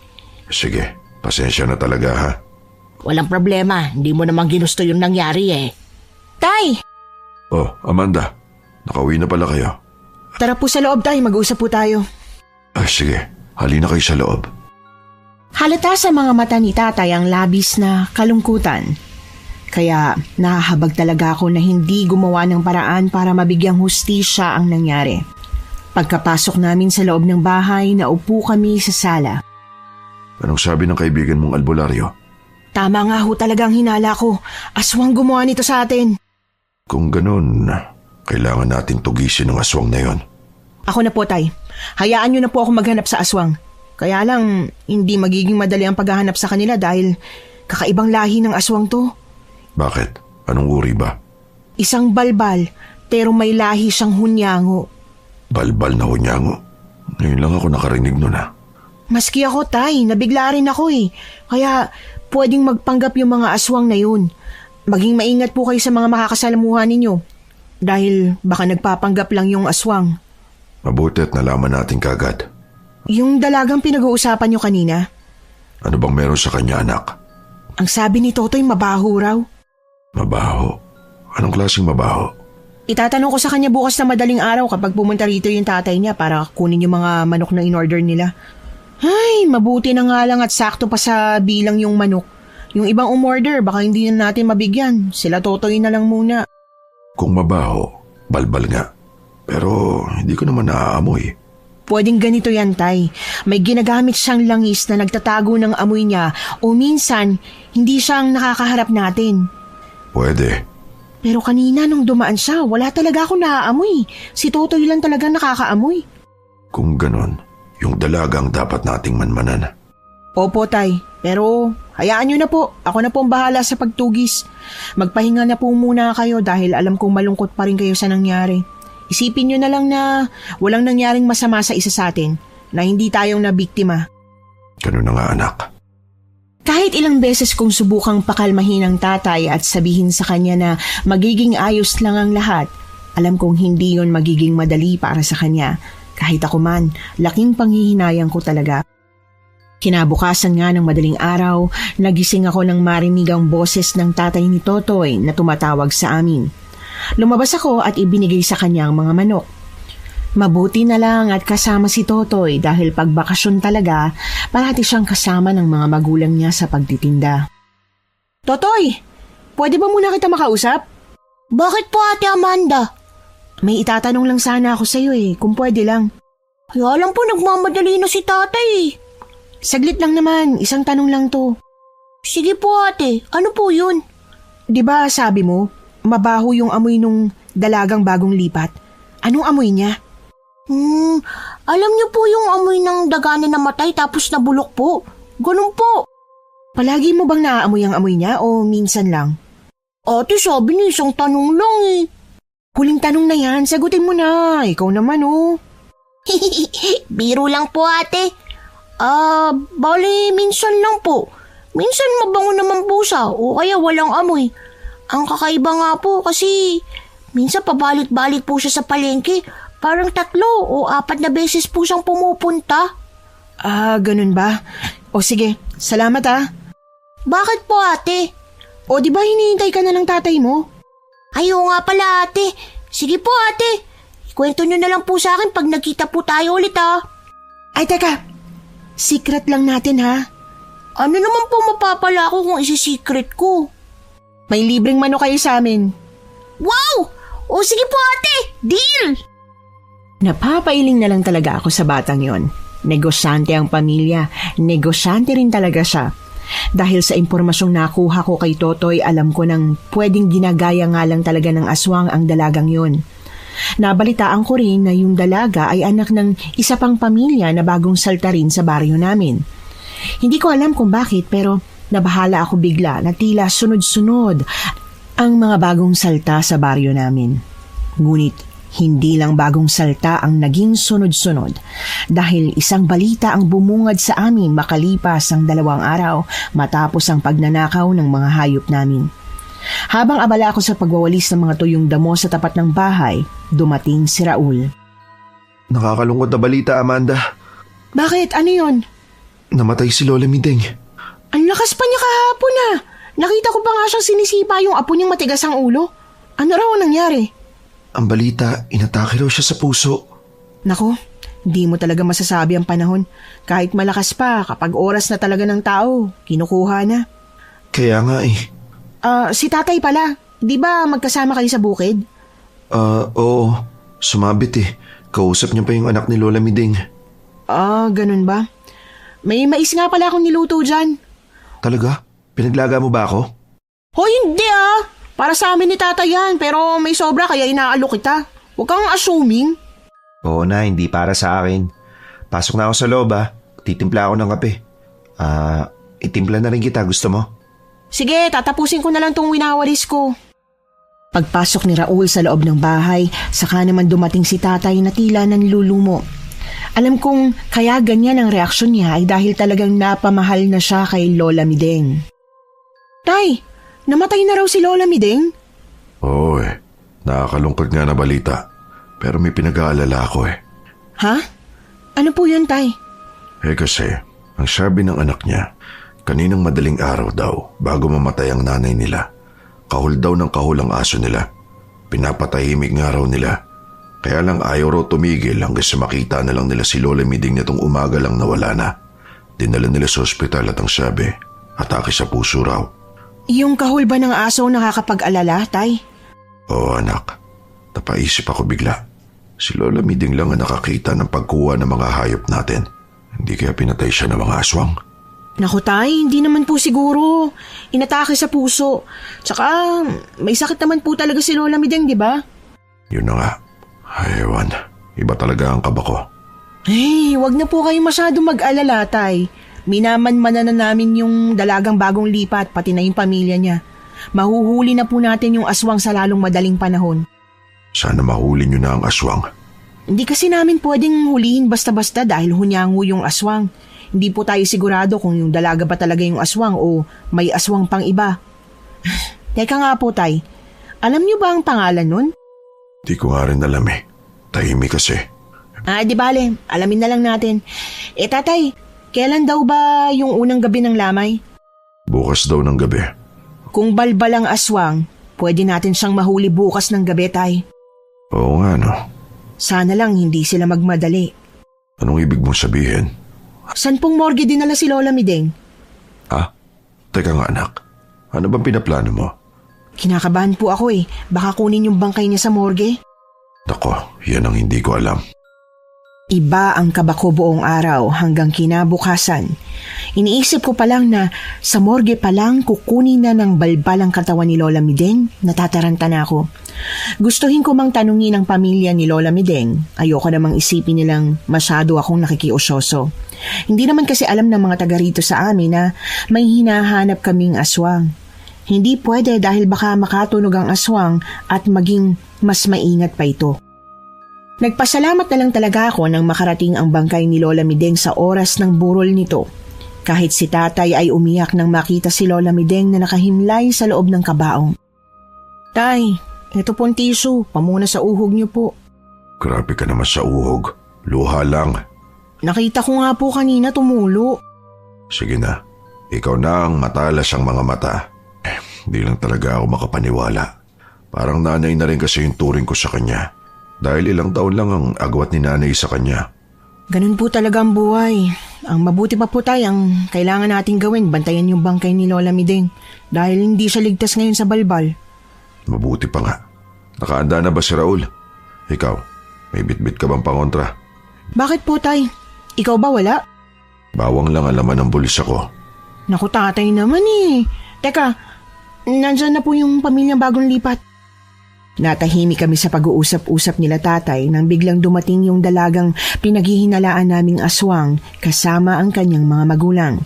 C: Sige, pasensya na talaga ha.
D: Walang problema. Hindi mo naman ginusto yung nangyari eh.
A: Tay!
C: Oh, Amanda. Nakauwi na pala kayo.
A: Tara po sa loob, tay. Mag-usap po tayo.
C: Sige. Halina kayo sa loob.
A: Halata sa mga mata ni tatay ang labis na kalungkutan. Kaya nahahabag talaga ako na hindi gumawa ng paraan para mabigyang hustisya ang nangyari. Pagkapasok namin sa loob ng bahay, naupo kami sa sala.
C: Anong sabi ng kaibigan mong albularyo?
A: Tama nga ho talagang hinala ko. Aswang gumawa nito sa atin.
C: Kung ganun, kailangan nating tugisin ang aswang na yon.
A: Ako na po, Tay. Hayaan niyo na po ako maghanap sa aswang. Kaya lang, hindi magiging madali ang paghahanap sa kanila dahil kakaibang lahi ng aswang to.
C: Bakit? Anong uri ba?
A: Isang balbal, pero may lahi siyang hunyango.
C: Balbal na hunyango. Ngayon lang ako nakarinig nun ah.
A: Maski ako, Tay, nabigla rin ako eh. Kaya pwedeng magpanggap yung mga aswang na yun. Maging maingat po kayo sa mga makakasalamuhan ninyo. Dahil baka nagpapanggap lang yung aswang.
C: Mabuti at nalaman natin kagad.
A: Yung dalagang pinag-uusapan nyo kanina,
C: Ano bang meron sa kanya, anak?
A: ang sabi ni Totoy mabaho raw.
C: Mabaho. Anong klaseng mabaho?
A: Itatanong ko sa kanya bukas na madaling araw kapag pumunta rito yung tatay niya para kunin yung mga manok na in-order nila. Ay, mabuti na nga lang at sakto pa sa bilang yung manok. Yung ibang umorder, baka hindi na natin mabigyan. Sila Totoy na lang muna.
C: Kung mabaho, balbal nga. Pero hindi ko naman naaamoy.
A: Pwedeng ganito yan, Tay. May ginagamit siyang langis na nagtatago ng amoy niya o minsan, hindi siyang nakakaharap natin.
C: Pwede.
A: Pero kanina nung dumaan siya, wala talaga ako naaamoy. Si Totoy lang talaga nakakaamoy.
C: Kung ganon, yung dalagang dapat nating manmanan.
A: Opo, Tay. Pero hayaan niyo na po. Ako na po ang bahala sa pagtugis. Magpahinga na po muna kayo dahil alam kong malungkot pa rin kayo sa nangyari. Isipin niyo na lang na walang nangyaring masama sa isa sa atin, na hindi tayong nabiktima.
C: Ganun na nga, anak.
A: Kahit ilang beses kong subukang pakalmahin ang tatay at sabihin sa kanya na magiging ayos lang ang lahat, alam kong hindi yon magiging madali para sa kanya. Kahit ako man, laking panghihinayang ko talaga. Kinabukasan nga ng madaling araw, nagising ako nang marinig ang boses ng tatay ni Totoy na tumatawag sa amin. Lumabas ako at ibinigay sa kanya ang mga manok. Mabuti na lang at kasama si Totoy dahil pag bakasyon talaga, parati siyang kasama ng mga magulang niya sa pagtitinda. Totoy, pwede ba muna kita makausap?
D: Bakit po, Ate Amanda?
A: May itatanong lang sana ako sa iyo kung pwede lang.
D: Kaya lang po nagmamadali na si tatay eh.
A: Saglit lang naman, isang tanong lang to.
D: Sige po, ate. Ano po yun?
A: Di ba sabi mo, mabaho yung amoy nung dalagang bagong lipat? Anong amoy niya?
D: Alam niyo po yung amoy ng daga na namatay tapos nabulok po. Ganun po.
A: Palagi mo bang naaamoy ang amoy niya o minsan lang?
D: Ate, sabi niya isang tanong lang eh.
A: Huling tanong na yan, sagutin mo na. Ikaw naman oh.
D: Biro lang po, ate. Bali, minsan lang po. Minsan mabango naman po siya o kaya walang amoy. Ang kakaiba nga po kasi minsan pabalik-balik po siya sa palengke. Parang 3 o 4 na beses po siyang pumupunta.
A: Ganun ba? O sige, salamat
D: Bakit po, ate?
A: O di ba hinihintay ka na ng tatay mo?
D: Ayaw nga pala, ate. Sige po, ate. Ikwento nyo na lang po sa akin pag nagkita po tayo ulit,
A: Ay, teka. Secret lang natin,
D: Ano naman po mapapala ko kung isi-secret ko?
A: May libreng manok kayo sa amin.
D: Wow! O sige po, ate. Deal!
A: Napapailing na lang talaga ako sa batang yon. Negosyante ang pamilya. Negosyante rin talaga siya. Dahil sa impormasyong nakuha ko kay Totoy, alam ko nang pwedeng ginagaya nga lang talaga ng aswang ang dalagang yon. Nabalitaan ko rin na yung dalaga ay anak ng isa pang pamilya na bagong salta rin sa baryo namin. Hindi ko alam kung bakit pero nabahala ako bigla na tila sunod-sunod ang mga bagong salta sa baryo namin. Ngunit hindi lang bagong salta ang naging sunod-sunod dahil isang balita ang bumungad sa amin makalipas ang 2 araw matapos ang pagnanakaw ng mga hayop namin. Habang abala ako sa pagwawalis ng mga tuyong damo sa tapat ng bahay, dumating si Raul.
B: Nakakalungkot na balita, Amanda.
A: Bakit? Ano yon?
B: Namatay si Lola Mideng.
A: Ang lakas pa niya kahapon Nakita ko pa nga siyang sinisipa yung apo niyang matigas ang ulo. Ano raw ang nangyari?
B: Ang balita, inatake raw siya sa puso.
A: Nako, di mo talaga masasabi ang panahon. Kahit malakas pa, kapag oras na talaga ng tao, kinukuha na.
B: Kaya nga
A: Si tatay pala, di ba magkasama kayo sa bukid?
B: Oo, sumabit kausap niyo pa yung anak ni Lola Miding.
A: Ganun ba? May mais nga pala akong niluto dyan.
B: Talaga? Pinaglaga mo ba ako?
A: Hoy, hindi Para sa amin ni Tata yan, pero may sobra kaya inaalok kita. Huwag kang assuming.
B: Oo na, hindi para sa akin. Pasok na ako sa loob Titimpla ako ng kape. Itimpla na rin kita, gusto mo?
A: Sige, tatapusin ko na lang tong winawalis ko. Pagpasok ni Raul sa loob ng bahay, saka naman dumating si Tatay na tila nanlulumo. Alam kong kaya ganyan ang reaksyon niya ay dahil talagang napamahal na siya kay Lola Mideng. Tay, namatay na raw si Lola Mideng?
C: Oo nakakalungkot nga na balita. Pero may pinag-aalala ako
A: Ha? Ano po yun, Tay?
C: Kasi, ang sabi ng anak niya, kaninang madaling araw daw, bago mamatay ang nanay nila, kahul daw ng kahul ang aso nila. Pinapatahimik nga raw nila. Kaya lang ayaw raw tumigil hanggang sa makita na lang nila si Lola Miding nitong umaga lang nawala na. Dinala nila sa ospital at ang sabi, atake sa puso raw.
A: Yung kahul ba ng aso nakakapag-alala, Tay?
C: Oo anak, napaisip ako bigla. Si Lola Miding lang ang nakakita ng pagkuha ng mga hayop natin. Hindi kaya pinatay siya ng mga aswang?
A: Naku, Tay, hindi naman po siguro. Inatake sa puso. Tsaka may sakit naman po talaga si Lola Mideng, di ba?
C: Yun na nga. Ay, ewan. Iba talaga ang kaba ko.
A: Wag na po kayo masyado mag-alala, Tay. Minaman-mana na namin yung dalagang bagong lipat, pati na yung pamilya niya. Mahuhuli na po natin yung aswang sa lalong madaling panahon.
C: Sana mahuli niyo na ang aswang.
A: Hindi kasi namin pwedeng hulihin basta-basta dahil hunyango yung aswang. Hindi po tayo sigurado kung yung dalaga ba talaga yung aswang o may aswang pang iba. Teka nga po, Tay. Alam niyo ba ang pangalan nun?
C: Di ko nga rin alam Tahimik kasi.
A: Di bale. Alamin na lang natin. Tatay, kailan daw ba yung unang gabi ng lamay?
C: Bukas daw ng gabi.
A: Kung balbal ang aswang, pwede natin siyang mahuli bukas ng gabi, Tay.
C: Oo nga, no?
A: Sana lang hindi sila magmadali.
C: Anong ibig mong sabihin?
A: San pong morgue dinala si Lola Mideng?
C: Teka nga anak. Ano bang pinaplano mo?
A: Kinakabahan po ako Baka kunin yung bangkay niya sa morgue.
C: Nako, yan ang hindi ko alam.
A: Iba ang kaba ko buong araw hanggang kinabukasan. Iniisip ko pa lang na sa morgue pa lang kukunin na ng balbal ang katawan ni Lola Mideng, natataranta na ako. Gustuhin ko mang tanungin ang pamilya ni Lola Mideng. Ayoko namang isipin nilang masyado akong nakikiusyoso. Hindi naman kasi alam ng mga taga rito sa amin na may hinahanap kaming aswang. Hindi pwede dahil baka makatunog ang aswang at maging mas maingat pa ito. Nagpasalamat na lang talaga ako nang makarating ang bangkay ni Lola Mideng sa oras ng burol nito. Kahit si Tatay ay umiyak nang makita si Lola Mideng na nakahimlay sa loob ng kabaong. Tay, ito pong tissue, pamuna sa uhog niyo po.
C: Grabe ka naman sa uhog. Luha lang.
A: Nakita ko nga po kanina tumulo.
C: Sige na, ikaw na ang matalas ang mga mata. Di lang talaga ako makapaniwala. Parang nanay na rin kasi yung turing ko sa kanya. Dahil ilang taon lang ang agwat ni nanay sa kanya.
A: Ganun po talaga ang buhay. Ang mabuti pa po tayo, ang kailangan nating gawin, bantayan yung bangkay ni Lola Mideng. Dahil hindi siya ligtas ngayon sa balbal.
C: Mabuti pa nga. Nakaanda na ba si Raul? Ikaw, may bitbit ka bang pangontra?
A: Bakit po, Tay? Ikaw ba wala?
C: Bawang lang ang laman ng bulis ako.
A: Naku, Tatay naman Teka, nandyan na po yung pamilyang bagong lipat. Natahimik kami sa pag-uusap-usap nila Tatay nang biglang dumating yung dalagang pinaghihinalaan naming aswang kasama ang kanyang mga magulang.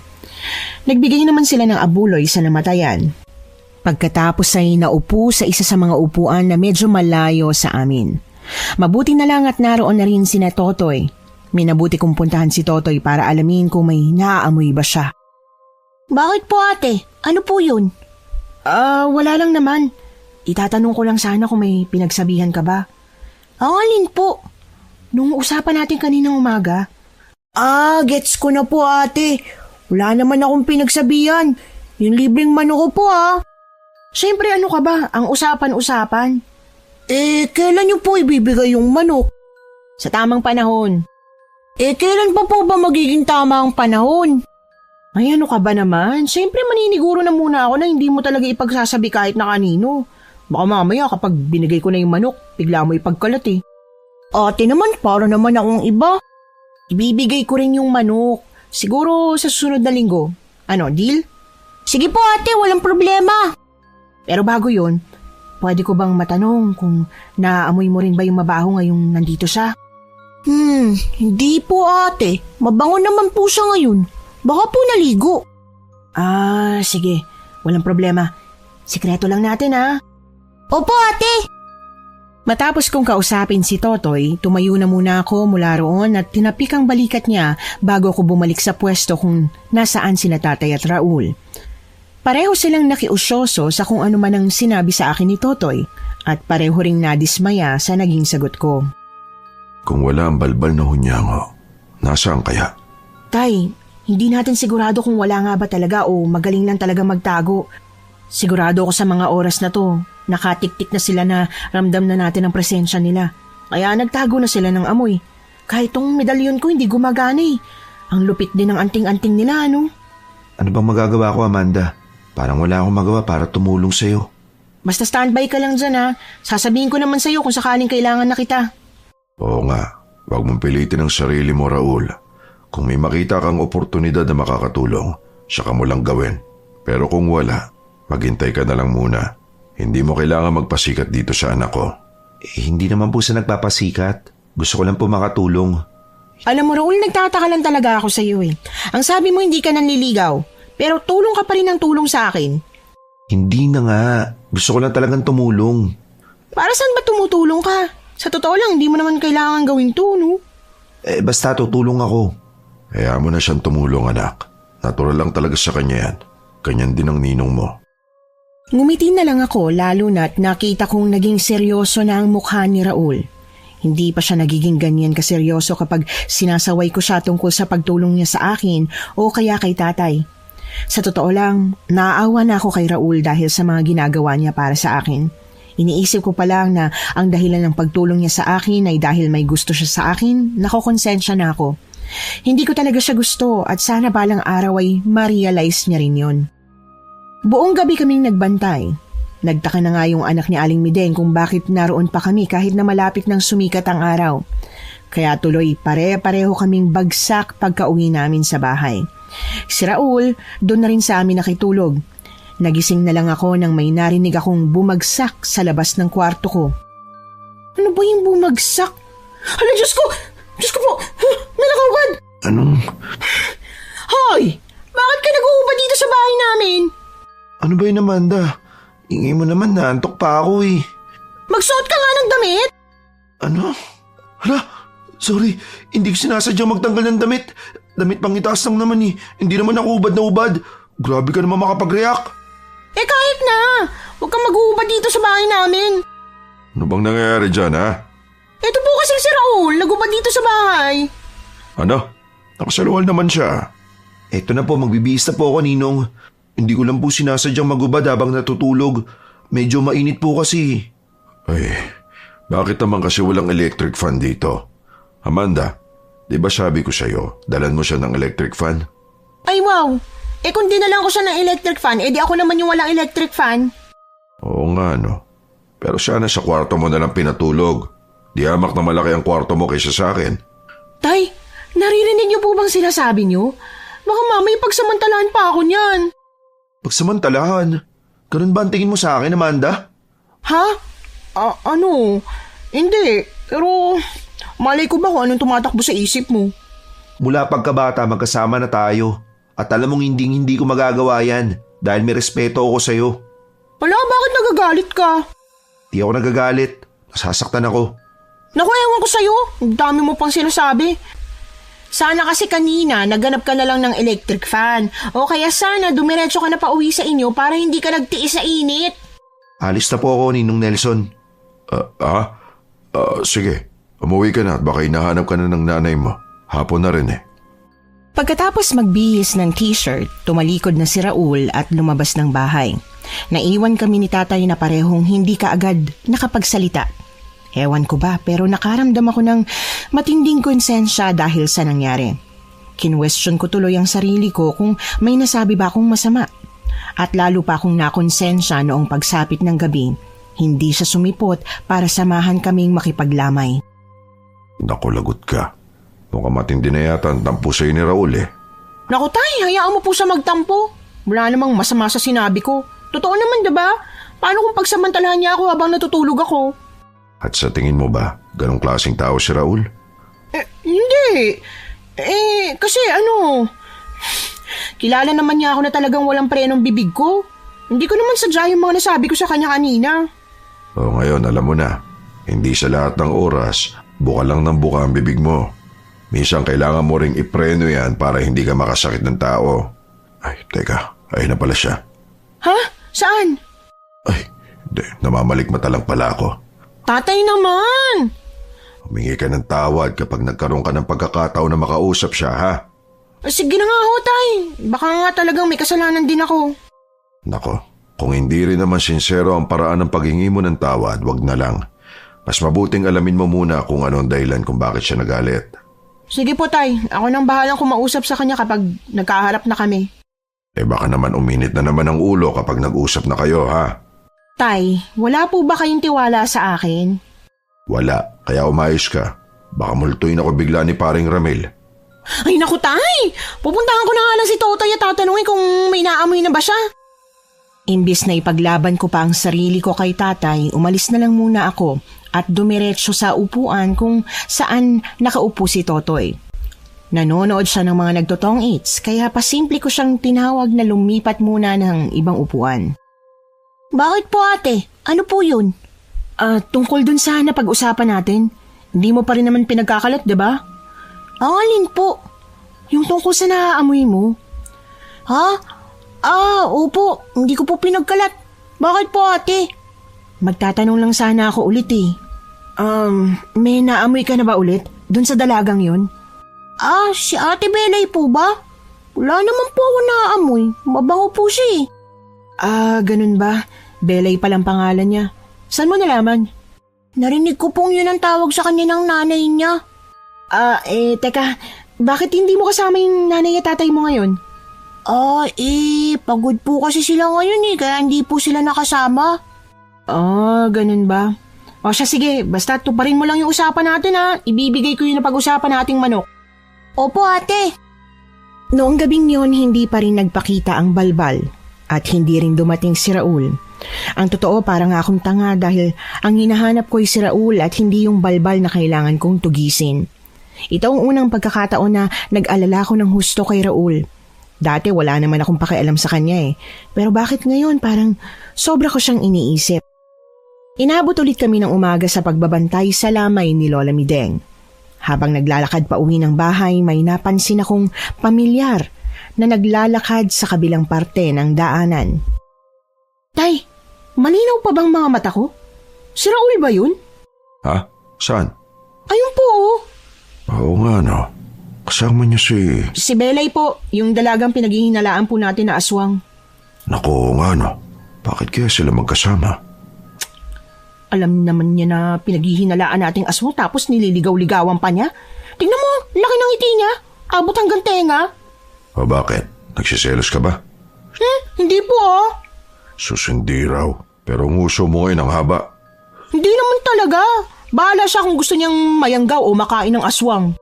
A: Nagbigay naman sila ng abuloy sa namatayan. Pagkatapos ay naupo sa isa sa mga upuan na medyo malayo sa amin. Mabuti na lang at naroon na rin sina Totoy. Minabuti kong puntahan si Totoy para alamin kung may naaamoy ba siya.
D: Bakit po ate? Ano po yun?
A: Wala lang naman. Itatanong ko lang sana kung may pinagsabihan ka ba.
D: Ang alin po?
A: Nung usapan natin kaninang umaga.
D: Gets ko na po ate. Wala naman akong pinagsabihan. Yung libreng manok ko po
A: Siyempre ano ka ba? Ang usapan-usapan.
D: Kailan niyo po ibibigay yung manok?
A: Sa tamang panahon.
D: Kailan pa po ba magiging tama ang panahon?
A: Ay, ano ka ba naman? Siyempre maniniguro na muna ako na hindi mo talaga ipagsasabi kahit na kanino. Baka mamaya kapag binigay ko na yung manok, bigla mo ipagkalat Ate naman, para naman akong iba. Ibibigay ko rin yung manok. Siguro sa susunod na linggo. Ano, deal?
D: Sige po ate, walang problema.
A: Pero bago yun, pwede ko bang matanong kung naaamoy mo rin ba yung mabaho ngayong nandito siya?
D: Hindi po ate. Mabango naman po siya ngayon. Baka po naligo.
A: Sige. Walang problema. Sikreto lang natin, ha?
D: Opo ate.
A: Matapos kong kausapin si Totoy, tumayo na muna ako mula roon at tinapik ang balikat niya bago ako bumalik sa pwesto kung nasaan sina Tatay at Raul. Pareho silang nakiusyoso sa kung ano man ang sinabi sa akin ni Totoy at pareho ring nadismaya sa naging sagot ko.
C: Kung wala ang balbal na hunyango, nasaan kaya?
A: Tay, hindi natin sigurado kung wala nga ba talaga o magaling lang talaga magtago. Sigurado ako sa mga oras na to. Nakatiktik na sila na ramdam na natin ang presensya nila. Kaya nagtago na sila ng amoy. Kahit tong medalyon ko hindi gumagana eh. Ang lupit din ng anting-anting nila, ano?
B: Ano bang magagawa ko, Amanda? Parang wala akong magawa para tumulong sa'yo.
A: Basta standby ka lang dyan, ha? Sasabihin ko naman sa'yo kung sakaling kailangan na kita.
C: Oo nga, huwag mong pilitin ang sarili mo, Raul. Kung may makita kang oportunidad na makakatulong, saka mo lang gawin. Pero kung wala, maghintay ka na lang muna. Hindi mo kailangan magpasikat dito sa anak ko.
B: Hindi naman po sa nagpapasikat. Gusto ko lang po makatulong.
A: Alam mo, Raul, nagtataka lang talaga ako sa iyo eh. Ang sabi mo hindi ka nanliligaw, pero tulong ka pa rin ng tulong sa akin.
B: Hindi na nga. Gusto ko lang talagang tumulong.
A: Para saan ba tumutulong ka? Sa totoo lang, hindi mo naman kailangan gawin to, no?
B: Basta tutulong ako.
C: Kaya mo na siyang tumulong, anak. Natural lang talaga sa kanya yan. Kanyan din ang ninong mo.
A: Ngumiti na lang ako lalo na't nakita kong naging seryoso na ang mukha ni Raul. Hindi pa siya nagiging ganyan kaseryoso kapag sinasaway ko siya tungkol sa pagtulong niya sa akin o kaya kay tatay. Sa totoo lang, naaawa na ako kay Raul dahil sa mga ginagawa niya para sa akin. Iniisip ko pa lang na ang dahilan ng pagtulong niya sa akin ay dahil may gusto siya sa akin, nakokonsensya na ako. Hindi ko talaga siya gusto at sana balang araw ay ma-realize niya rin yun. Buong gabi kaming nagbantay. Nagtaka na nga yung anak ni Aling Mideng kung bakit naroon pa kami kahit na malapit ng sumikat ang araw. Kaya tuloy pare-pareho kaming bagsak pagka-uwi namin sa bahay. Si Raul, doon na rin sa amin nakitulog. Nagising na lang ako nang may narinig akong bumagsak sa labas ng kwarto ko. Ano ba yung bumagsak? Hala, Diyos ko! Diyos ko po! May nakahubad!
B: Anong?
A: Hoy! Bakit ka nag-uubad dito sa bahay namin?
B: Ano ba yun, Amanda? Ingay mo naman, naantok pa ako eh.
A: Magsuot ka nga ng damit?
B: Ano? Hala, sorry. Hindi ko sinasadyang magtanggal ng damit. Damit pang itaas lang naman eh. Hindi naman ako ubad na ubad. Grabe ka naman makapag-react.
A: Kahit na. Huwag kang mag-uubad dito sa bahay namin.
C: Ano bang nangyayari dyan, ha?
A: Ito po kasi si Raul, nag-ubad dito sa bahay.
C: Ano? Nakasaluwal naman siya.
B: Eto na po, magbibihis na po ako, Ninong. Hindi ko lang po sinasadyang magubad habang natutulog. Medyo mainit po kasi.
C: Ay, bakit naman kasi walang electric fan dito? Amanda, di ba sabi ko sa'yo, dalan mo siya ng electric fan?
A: Ay wow, kung dinalan ko siya ng electric fan, di ako naman yung walang electric fan.
C: Oo nga, no. Pero sana sa kwarto mo na lang pinatulog. Di hamak na malaki ang kwarto mo kaysa sa akin.
A: Tay, naririnig niyo po bang sinasabi niyo? Baka mamay pagsamantalahan pa ako niyan.
B: Pagsamantalahan? Ganun ba ang tingin mo sa akin, Amanda?
A: Ha? Ano? Hindi, pero malay ko ba kung anong tumatakbo sa isip mo?
B: Mula pagkabata, magkasama na tayo. At alam mong hindi ko magagawa yan dahil may respeto ako sa'yo.
A: Wala, bakit nagagalit ka?
B: Di ako nagagalit. Nasasaktan ako.
A: Naku, ewan ko sa'yo. Ang dami mo pang sinasabi. Sana kasi kanina naghanap ka na lang ng electric fan. O kaya sana dumiretso ka na pa uwi sa inyo para hindi ka nagtiis sa init.
B: Alis na po ako, Ninong Nelson.
C: Sige. Umuwi ka na at baka hinahanap ka na ng nanay mo. Hapon na rin eh.
A: Pagkatapos magbihis ng t-shirt, tumalikod na si Raul at lumabas ng bahay. Naiwan kami ni tatay na parehong hindi kaagad nakapagsalita. Ewan ko ba, pero nakaramdam ako ng matinding konsensya dahil sa nangyari. Kinwestiyon ko tuloy ang sarili ko kung may nasabi ba akong masama. At lalo pa akong nakonsensya noong pagsapit ng gabi, hindi siya sumipot para samahan kaming makipaglamay.
C: Naku, lagot ka. Mukhang matindi na yata ang tampo sa'yo ni Raul eh.
A: Naku tay, hayaan mo po siya magtampo. Wala namang masama sa sinabi ko. Totoo naman, diba? Paano kung pagsamantalahan niya ako habang natutulog ako?
C: At sa tingin mo ba, ganong klaseng tao si Raul?
A: Hindi. Kasi kilala naman niya ako na talagang walang prenong bibig ko. Hindi ko naman sadya yung mga nasabi ko sa kanya kanina.
C: O ngayon, alam mo na, hindi sa lahat ng oras, buka lang ng buka ang bibig mo. Minsan kailangan mo ring ipreno yan para hindi ka makasakit ng tao. Ay, teka, ayun na pala siya.
A: Ha? Saan?
C: Ay, hindi, namamalikmata lang pala ako.
A: Tatay naman!
C: Humingi ka ng tawad kapag nagkaroon ka ng pagkakataon na makausap siya, ha?
A: Sige na nga ho, tay. Baka nga talagang may kasalanan din ako.
C: Nako, kung hindi rin naman sincero ang paraan ng paghingi mo ng tawad, wag na lang. Mas mabuting alamin mo muna kung ano ang dahilan kung bakit siya nagalit.
A: Sige po, tay. Ako nang bahalang kumausap sa kanya kapag nagkaharap na kami.
C: Baka naman uminit na naman ang ulo kapag nag-usap na kayo, ha?
A: Tay, wala po ba kayong tiwala sa akin?
C: Wala, kaya umayos ka. Baka multuin ako bigla ni paring Ramil.
A: Ay naku, tay! Pupuntahan ko na nga lang si Totoy at tatanungin kung may naamoy na ba siya. Imbis na ipaglaban ko pa ang sarili ko kay tatay, umalis na lang muna ako at dumiretso sa upuan kung saan nakaupo si Totoy. Nanonood siya ng mga nagtotong eats, kaya pasimple ko siyang tinawag na lumipat muna ng ibang upuan.
D: Bakit po ate? Ano po yun?
A: Tungkol dun sa napag-usapan natin, hindi mo pa rin naman pinagkakalat, diba?
D: Ang alin po?
A: Yung tungkol sa naaamoy mo.
D: Ha? Opo. Hindi ko po pinagkalat. Bakit po ate?
A: Magtatanong lang sana ako ulit eh. May naamoy ka na ba ulit? Dun sa dalagang yun?
D: Si Ate Belay po ba? Wala naman po ako naaamoy. Mabango po siya eh.
A: Ganun ba? Belay palang pangalan niya. Saan mo nalaman?
D: Narinig ko pong yun ang tawag sa kanya ng nanay niya.
A: Teka. Bakit hindi mo kasama yung nanay at tatay mo ngayon?
D: Pagod po kasi sila ngayon eh. Kaya hindi po sila nakasama.
A: Ganun ba? O siya, sige. Basta tuparin mo lang yung usapan natin ha. Ibibigay ko yung napag-usapan nating manok.
D: Opo ate.
A: Noong gabing yon, hindi pa rin nagpakita ang balbal at hindi rin dumating si Raul. Ang totoo, parang akong tanga dahil ang hinahanap ko ay si Raul at hindi yung balbal na kailangan kong tugisin. Ito ang unang pagkakataon na nag-alala ko ng husto kay Raul. Dati wala naman akong pakialam sa kanya eh. Pero bakit ngayon parang sobra ko siyang iniisip. Inabot ulit kami ng umaga sa pagbabantay sa lamay ni Lola Mideng. Habang naglalakad pa uwi ng bahay, may napansin akong pamilyar na naglalakad sa kabilang parte ng daanan. Tay, malinaw pa bang mga mata ko? Si Raul ba yun?
C: Ha? Saan?
A: Ayun po oh.
C: Oo nga no. Kasama niya
A: Si Belay po, yung dalagang pinaghihinalaan po natin na aswang.
C: Naku nga no. Bakit kaya sila magkasama?
A: Alam naman niya na pinaghihinalaan nating aswang tapos nililigaw-ligawan pa niya. Tingnan mo, laki ng ngiti niya. Abot hanggang tenga.
C: O bakit? Nagsiselos ka ba?
A: Hindi po oh.
C: Susindi raw. Pero ang uso mo ngayon ang haba.
A: Hindi naman talaga. Bahala siya kung gusto niyang mayanggaw o makain ng aswang.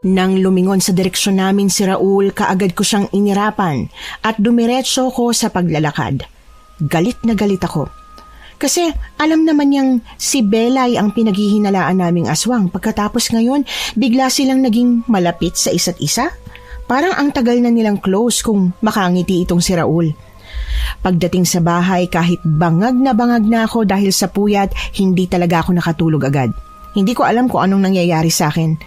A: Nang lumingon sa direksyon namin si Raul, kaagad ko siyang inirapan at dumiretso ko sa paglalakad. Galit na galit ako. Kasi alam naman niyang si Belay ang pinaghihinalaan naming aswang. Pagkatapos ngayon, bigla silang naging malapit sa isa't isa. Parang ang tagal na nilang close kung makangiti itong si Raul. Pagdating sa bahay, kahit bangag na ako dahil sa puyat, hindi talaga ako nakatulog agad. Hindi ko alam kung anong nangyayari sa akin.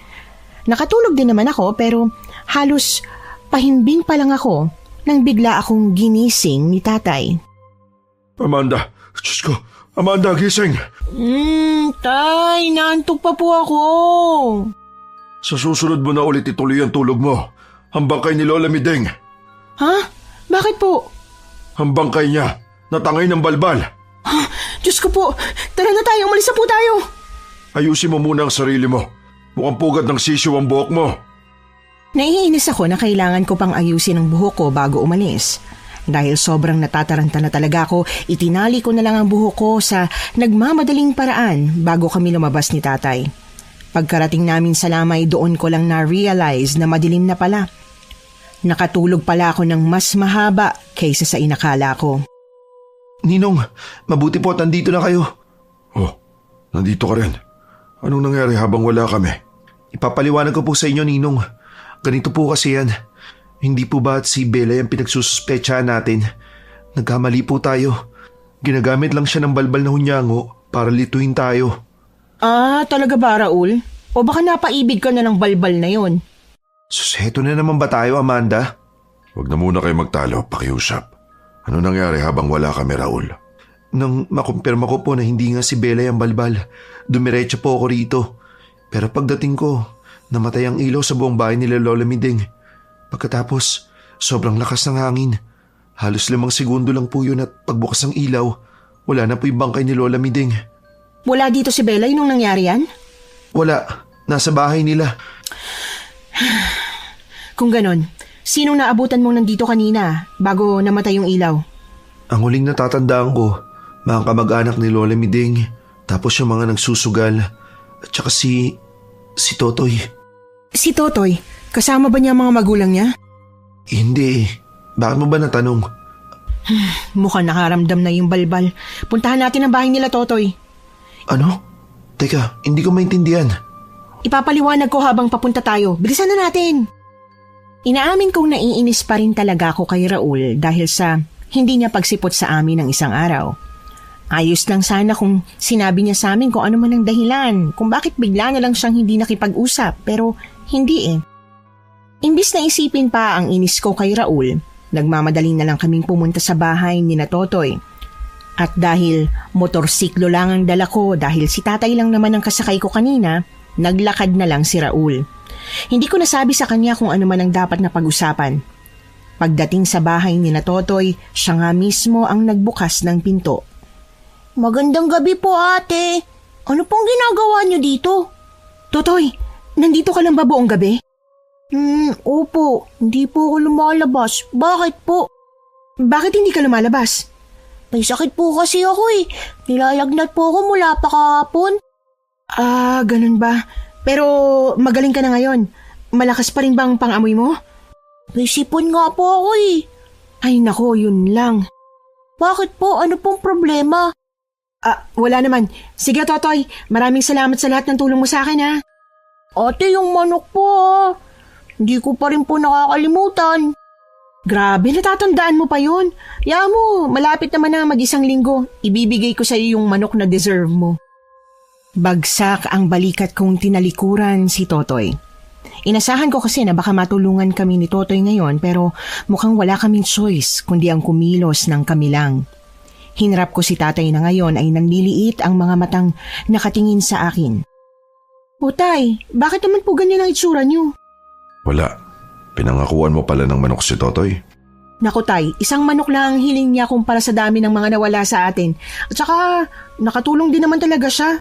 A: Nakatulog din naman ako pero halos pahimbing pa lang ako nang bigla akong ginising ni tatay.
C: Amanda! Diyos ko! Amanda, gising!
A: Tay, naantok pa po ako.
C: Sa susunod mo na ulit ituloy ang tulog mo. Ang bangkay ni Lola Mideng.
A: Ha? Bakit po?
C: Ang bangkay niya. Natangay ng balbal.
A: Diyos ko po. Tara na tayo. Umalis na po tayo.
C: Ayusin mo muna ang sarili mo. Mukhang pugad ng sisiw ang buhok mo.
A: Naiinis ako na kailangan ko pang ayusin ang buhok ko bago umalis. Dahil sobrang natataranta na talaga ako, itinali ko na lang ang buhok ko sa nagmamadaling paraan bago kami lumabas ni tatay. Pagkarating namin sa lamay, doon ko lang na-realize na madilim na pala. Nakatulog pala ako ng mas mahaba kaysa sa inakala ko.
B: Ninong, mabuti po at nandito na kayo.
C: Oh, nandito ka rin. Anong nangyari habang wala kami?
B: Ipapaliwanag ko po sa inyo, Ninong. Ganito po kasi yan. Hindi po ba si Bella yung pinagsususpetsahan natin? Nagkamali po tayo. Ginagamit lang siya ng balbal na hunyango para lituin tayo.
A: Ah, talaga ba, Raul? O baka napaibig ka na ng balbal na yon?
B: Sus, heto na naman ba tayo, Amanda?
C: Huwag na muna kayo magtalo, pakiusap. Ano nangyari habang wala kami, Raul?
B: Nang makumpirma ko po na hindi nga si Bella yung balbal, dumiretso po ako rito. Pero pagdating ko, namatay ang ilaw sa buong bahay nila Lola Miding. Pagkatapos, sobrang lakas ng hangin. Halos 5 segundo lang po yun at pagbukas ng ilaw, wala na po yung bangkay ni Lola Miding.
A: Wala dito si Bella nung nangyari yan?
B: Wala, nasa bahay nila.
A: Kung ganon, sinong naabutan mong nandito kanina bago namatay yung ilaw?
B: Ang huling natatandaan ko, mga kamag-anak ni Lola Miding, tapos yung mga nagsusugal, at saka si Totoy.
A: Si Totoy? Kasama ba niya ang mga magulang niya?
B: Hindi. Bakit mo ba natanong?
A: Mukhang nakaramdam na yung balbal. Puntahan natin ang bahay nila, Totoy.
B: Ano? Teka, hindi ko maintindihan.
A: Ipapaliwanag ko habang papunta tayo. Bilisan na natin. Inaamin kong naiinis pa rin talaga ako kay Raul dahil sa hindi niya pagsipot sa amin ng isang araw. Ayos lang sana kung sinabi niya sa amin kung ano man ang dahilan, kung bakit bigla na lang siyang hindi nakipag-usap, pero hindi eh. Imbis na isipin pa ang inis ko kay Raul, nagmamadali na lang kaming pumunta sa bahay ni na Totoy. At dahil motorsiklo lang ang dala ko dahil si tatay lang naman ang kasakay ko kanina, naglakad na lang si Raul. Hindi ko nasabi sa kanya kung ano man ang dapat na pag-usapan. Pagdating sa bahay ni na Totoy, siya nga mismo ang nagbukas ng pinto.
D: Magandang gabi po, ate. Ano pong ginagawa niyo dito?
A: Totoy, nandito ka lang ba buong gabi?
D: Opo. Hindi po ako lumalabas. Bakit po?
A: Bakit hindi ka lumalabas?
D: May sakit po kasi ako eh. Nilalagnat po ako mula pa kahapon.
A: Ah, ganun ba? Pero magaling ka na ngayon. Malakas pa rin bang pang-amoy mo?
D: May sipon nga po ako eh.
A: Ay nako, yun lang.
D: Bakit po? Ano pong problema?
A: Wala naman. Sige, Totoy. Maraming salamat sa lahat ng tulong mo sa akin, ha?
D: Ate, yung manok po Hindi ko pa rin po nakakalimutan.
A: Grabe, natatandaan mo pa yun. Yaan mo, malapit naman na mag-1 linggo. Ibibigay ko sa iyo yung manok na deserve mo. Bagsak ang balikat kong tinalikuran si Totoy. Inasahan ko kasi na baka matulungan kami ni Totoy ngayon pero mukhang wala kaming choice kundi ang kumilos ng kami lang. Hinarap ko si tatay na ngayon ay nanliliit ang mga matang nakatingin sa akin. O tay, bakit naman po ganyan ang itsura niyo?
C: Wala. Pinangakuan mo pala ng manok si Totoy?
A: Naku tay, 1 manok lang ang hiling niya kumpara sa dami ng mga nawala sa atin. At saka, nakatulong din naman talaga siya.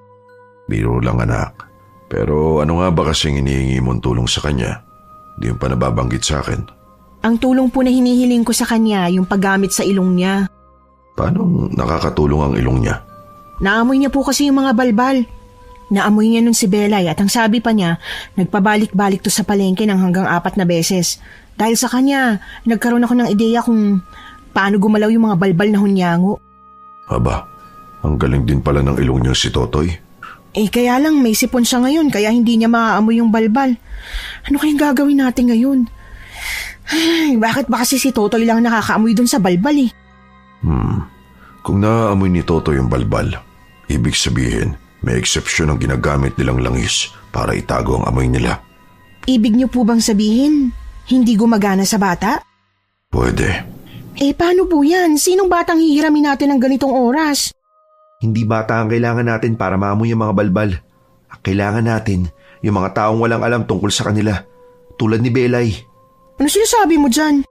C: Biro lang anak. Pero ano nga ba kasing hinihingi mong tulong sa kanya? Di mo pa nababanggit sa akin.
A: Ang tulong po na hinihiling ko sa kanya, yung paggamit sa ilong niya.
C: Paano nakakatulong ang ilong niya?
A: Naamoy niya po kasi yung mga balbal. Naamoy niya nun si Belay at ang sabi pa niya, nagpabalik-balik to sa palengke ng hanggang 4 na beses. Dahil sa kanya, nagkaroon ako ng ideya kung paano gumalaw yung mga balbal na hunyango.
C: Aba, ang galing din pala ng ilong niya si Totoy.
A: Kaya lang may sipon siya ngayon kaya hindi niya maaamoy yung balbal. Ano kayang gagawin natin ngayon? Ay, bakit ba kasi si Totoy lang nakakaamoy dun sa balbal eh?
C: Kung naaamoy ni Totoy yung balbal, ibig sabihin, may eksepsyon ang ginagamit nilang langis para itago ang amoy nila.
A: Ibig niyo po bang sabihin, hindi gumagana sa bata?
C: Pwede.
A: Paano po yan? Sinong batang hihiramin natin ng ganitong oras?
B: Hindi bata ang kailangan natin para maamoy yung mga balbal. Ang kailangan natin, yung mga taong walang alam tungkol sa kanila. Tulad ni Belay.
A: Ano sinasabi mo dyan?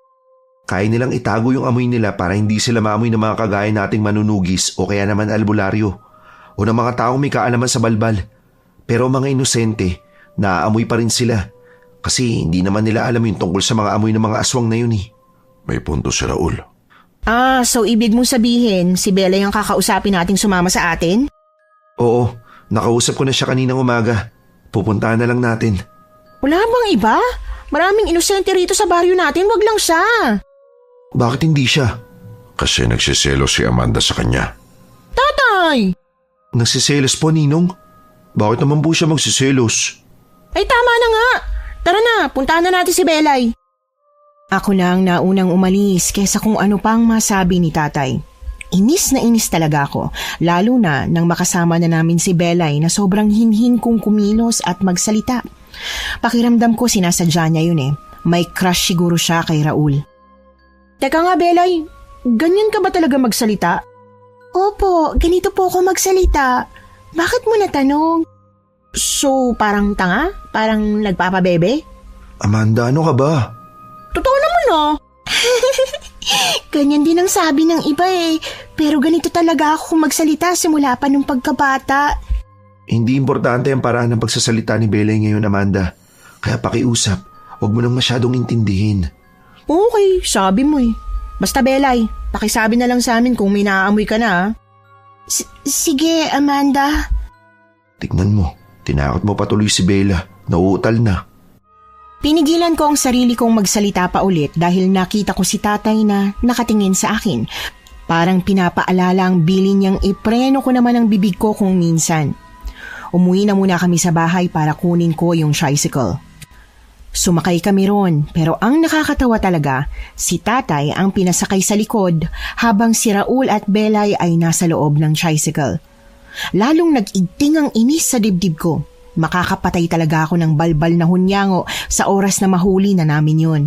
B: Kaya nilang itago yung amoy nila para hindi sila maamoy ng mga kagaya nating manunugis o kaya naman albularyo. O ng mga taong may kaalaman sa balbal. Pero mga inosente, naaamoy pa rin sila. Kasi hindi naman nila alam yung tungkol sa mga amoy ng mga aswang na yun eh.
C: May punto si Raul.
A: So ibig mong sabihin, si Belay ang kakausapin nating sumama sa atin?
B: Oo, nakausap ko na siya kaninang umaga. Pupuntahan na lang natin.
A: Wala bang iba? Maraming inosente rito sa baryo natin, wag lang siya.
B: Bakit hindi siya?
C: Kasi nagsiselo si Amanda sa kanya.
A: Tatay!
B: Nagsiselos po, Ninong? Bakit naman po siya magsiselos?
A: Ay tama na nga. Tara na, puntahan na natin si Belay. Ako na ang naunang umalis kaysa kung ano pang masabi ni tatay. Inis na inis talaga ako, lalo na nang makasama na namin si Belay na sobrang hinhin kong kumilos at magsalita. Pakiramdam ko sinasadya niya yun eh. May crush siguro siya kay Raul. Teka nga Belay, ganyan ka ba talaga magsalita?
D: Opo, ganito po ako magsalita. Bakit mo natanong?
A: So, parang tanga? Parang nagpapabebe?
B: Amanda, ano ka ba?
A: Totoo naman ah.
D: Ganyan din ang sabi ng iba eh. Pero ganito talaga ako magsalita simula pa nung pagkabata.
B: Hindi importante ang paraan ng pagsasalita ni Belay ngayon, Amanda. Kaya pakiusap, huwag mo nang masyadong intindihin.
A: Okay, sabi mo eh. Basta Belay, pakisabi na lang sa amin kung may naaamoy ka na ah.
D: Sige, Amanda.
B: Tignan mo, tinakot mo patuloy si Bella. Nauutal na.
A: Pinigilan ko ang sarili kong magsalita pa ulit dahil nakita ko si tatay na nakatingin sa akin. Parang pinapaalala ang bili niyang ipreno ko naman ang bibig ko kung minsan. Umuwi na muna kami sa bahay para kunin ko yung tricycle. Sumakay kami ron pero ang nakakatawa talaga, si tatay ang pinasakay sa likod habang si Raul at Belay ay nasa loob ng tricycle. Lalong nag-igting ang inis sa dibdib ko. Makakapatay talaga ako ng balbal na hunyango sa oras na mahuli na namin yun.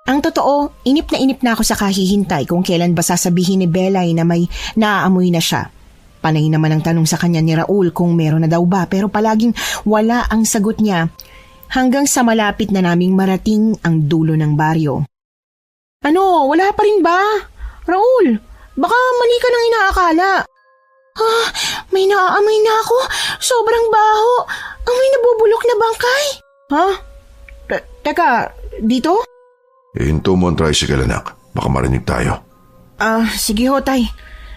A: Ang totoo, inip na ako sa kahihintay kung kailan ba sasabihin ni Belay na may naaamoy na siya. Panay naman ang tanong sa kanya ni Raul kung meron na daw ba pero palaging wala ang sagot niya hanggang sa malapit na naming marating ang dulo ng baryo. Ano, wala pa rin ba? Raul, baka mali ka nang inaakala.
D: May naaamoy na ako. Sobrang baho. Amoy nabubulok na bangkay.
A: Ha? Teka, dito?
C: Ihinto mo ang tricycle, anak. Baka marinig tayo.
A: Sige ho, tay.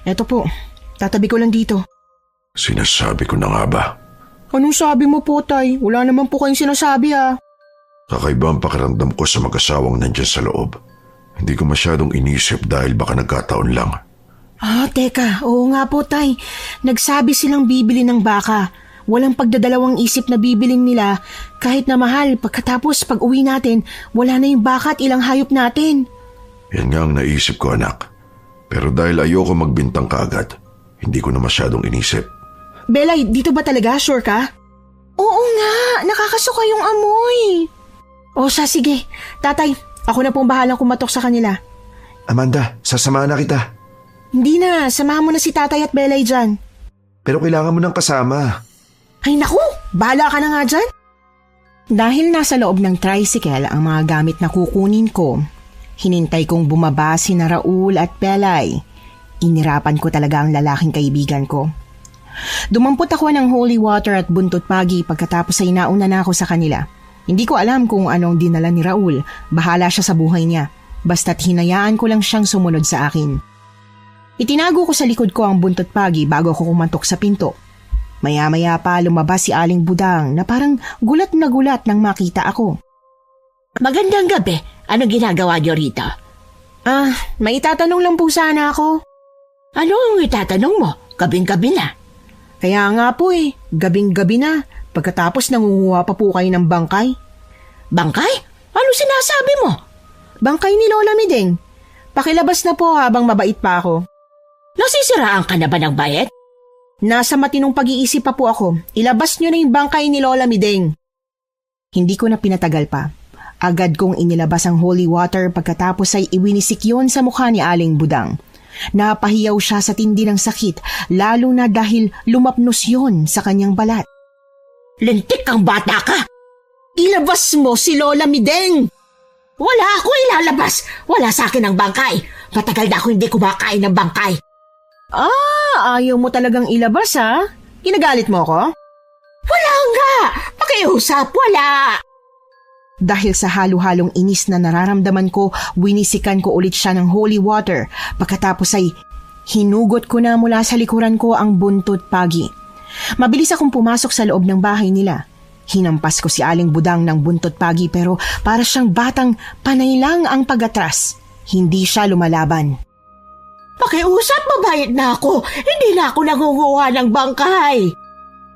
A: Eto po, tatabi ko lang dito.
C: Sinasabi ko na nga ba?
A: Anong sabi mo po, tay? Wala naman po kayong sinasabi
C: Kakaiba ang pakiramdam ko sa mag-asawang nandyan sa loob. Hindi ko masyadong inisip dahil baka nagkataon lang.
A: Teka. Oo nga po, tay. Nagsabi silang bibili ng baka. Walang pagdadalawang isip na bibilin nila kahit na mahal. Pagkatapos pag uwi natin, wala na yung baka at ilang hayop natin.
C: Yan nga ang naisip ko, anak. Pero dahil ayoko magbintang kaagad, hindi ko na masyadong inisip.
A: Belay, dito ba talaga? Sure ka?
D: Oo nga, nakakasuka yung amoy.
A: Sige. Tatay, ako na pong bahalang kumatok sa kanila.
B: Amanda, sasamahan na kita.
A: Hindi na, samahan mo na si tatay at Belay dyan.
B: Pero kailangan mo ng kasama.
A: Ay naku, bahala ka na nga dyan. Dahil nasa loob ng tricycle ang mga gamit na kukunin ko, hinintay kong bumaba si na Raul at Belay. Inirapan ko talaga ang lalaking kaibigan ko. Dumampot ako ng holy water at buntot pagi pagkatapos ay nauna na ako sa kanila. Hindi ko alam kung anong dinala ni Raul, bahala siya sa buhay niya. Basta't hinayaan ko lang siyang sumunod sa akin. Itinago ko sa likod ko ang buntot pagi bago ako kumantok sa pinto. Maya-maya pa lumabas si Aling Budang na parang gulat na gulat nang makita ako.
D: Magandang gabi. Anong ginagawa niyo rito?
A: May itatanong lang po sana ako.
D: Ano ang itatanong mo? Gabing-gabi na.
A: Kaya nga po gabing-gabi na. Pagkatapos nangunguha pa po kayo ng bangkay.
D: Bangkay? Ano sinasabi mo?
A: Bangkay ni Lola Mideng. Pakilabas na po habang mabait pa ako.
D: Nasisiraan ka na ba ng bayet?
A: Nasa matinong pag-iisip pa po ako. Ilabas niyo na yung bangkay ni Lola Mideng. Hindi ko na pinatagal pa. Agad kong inilabas ang holy water pagkatapos ay iwinisik yun sa mukha ni Aling Budang. Napahiyaw siya sa tindi ng sakit, lalo na dahil lumapnos yun sa kanyang balat.
D: Lintik kang bata ka!
A: Ilabas mo si Lola Mideng!
D: Wala ako ilalabas! Wala sa akin ang bangkay! Matagal na ako hindi kumakain ng bangkay!
A: Ayaw mo talagang ilabas Ginagalit mo ako?
D: Wala nga! Pakiusap, wala!
A: Dahil sa halo-halong inis na nararamdaman ko, winisikan ko ulit siya ng holy water. Pagkatapos ay hinugot ko na mula sa likuran ko ang buntot pagi. Mabilis akong pumasok sa loob ng bahay nila. Hinampas ko si Aling Budang ng buntot pagi pero para siyang batang panay lang ang pag-atras. Hindi siya lumalaban.
D: Pakiusap, mabayad na ako. Hindi na ako nangunguha ng bangkay.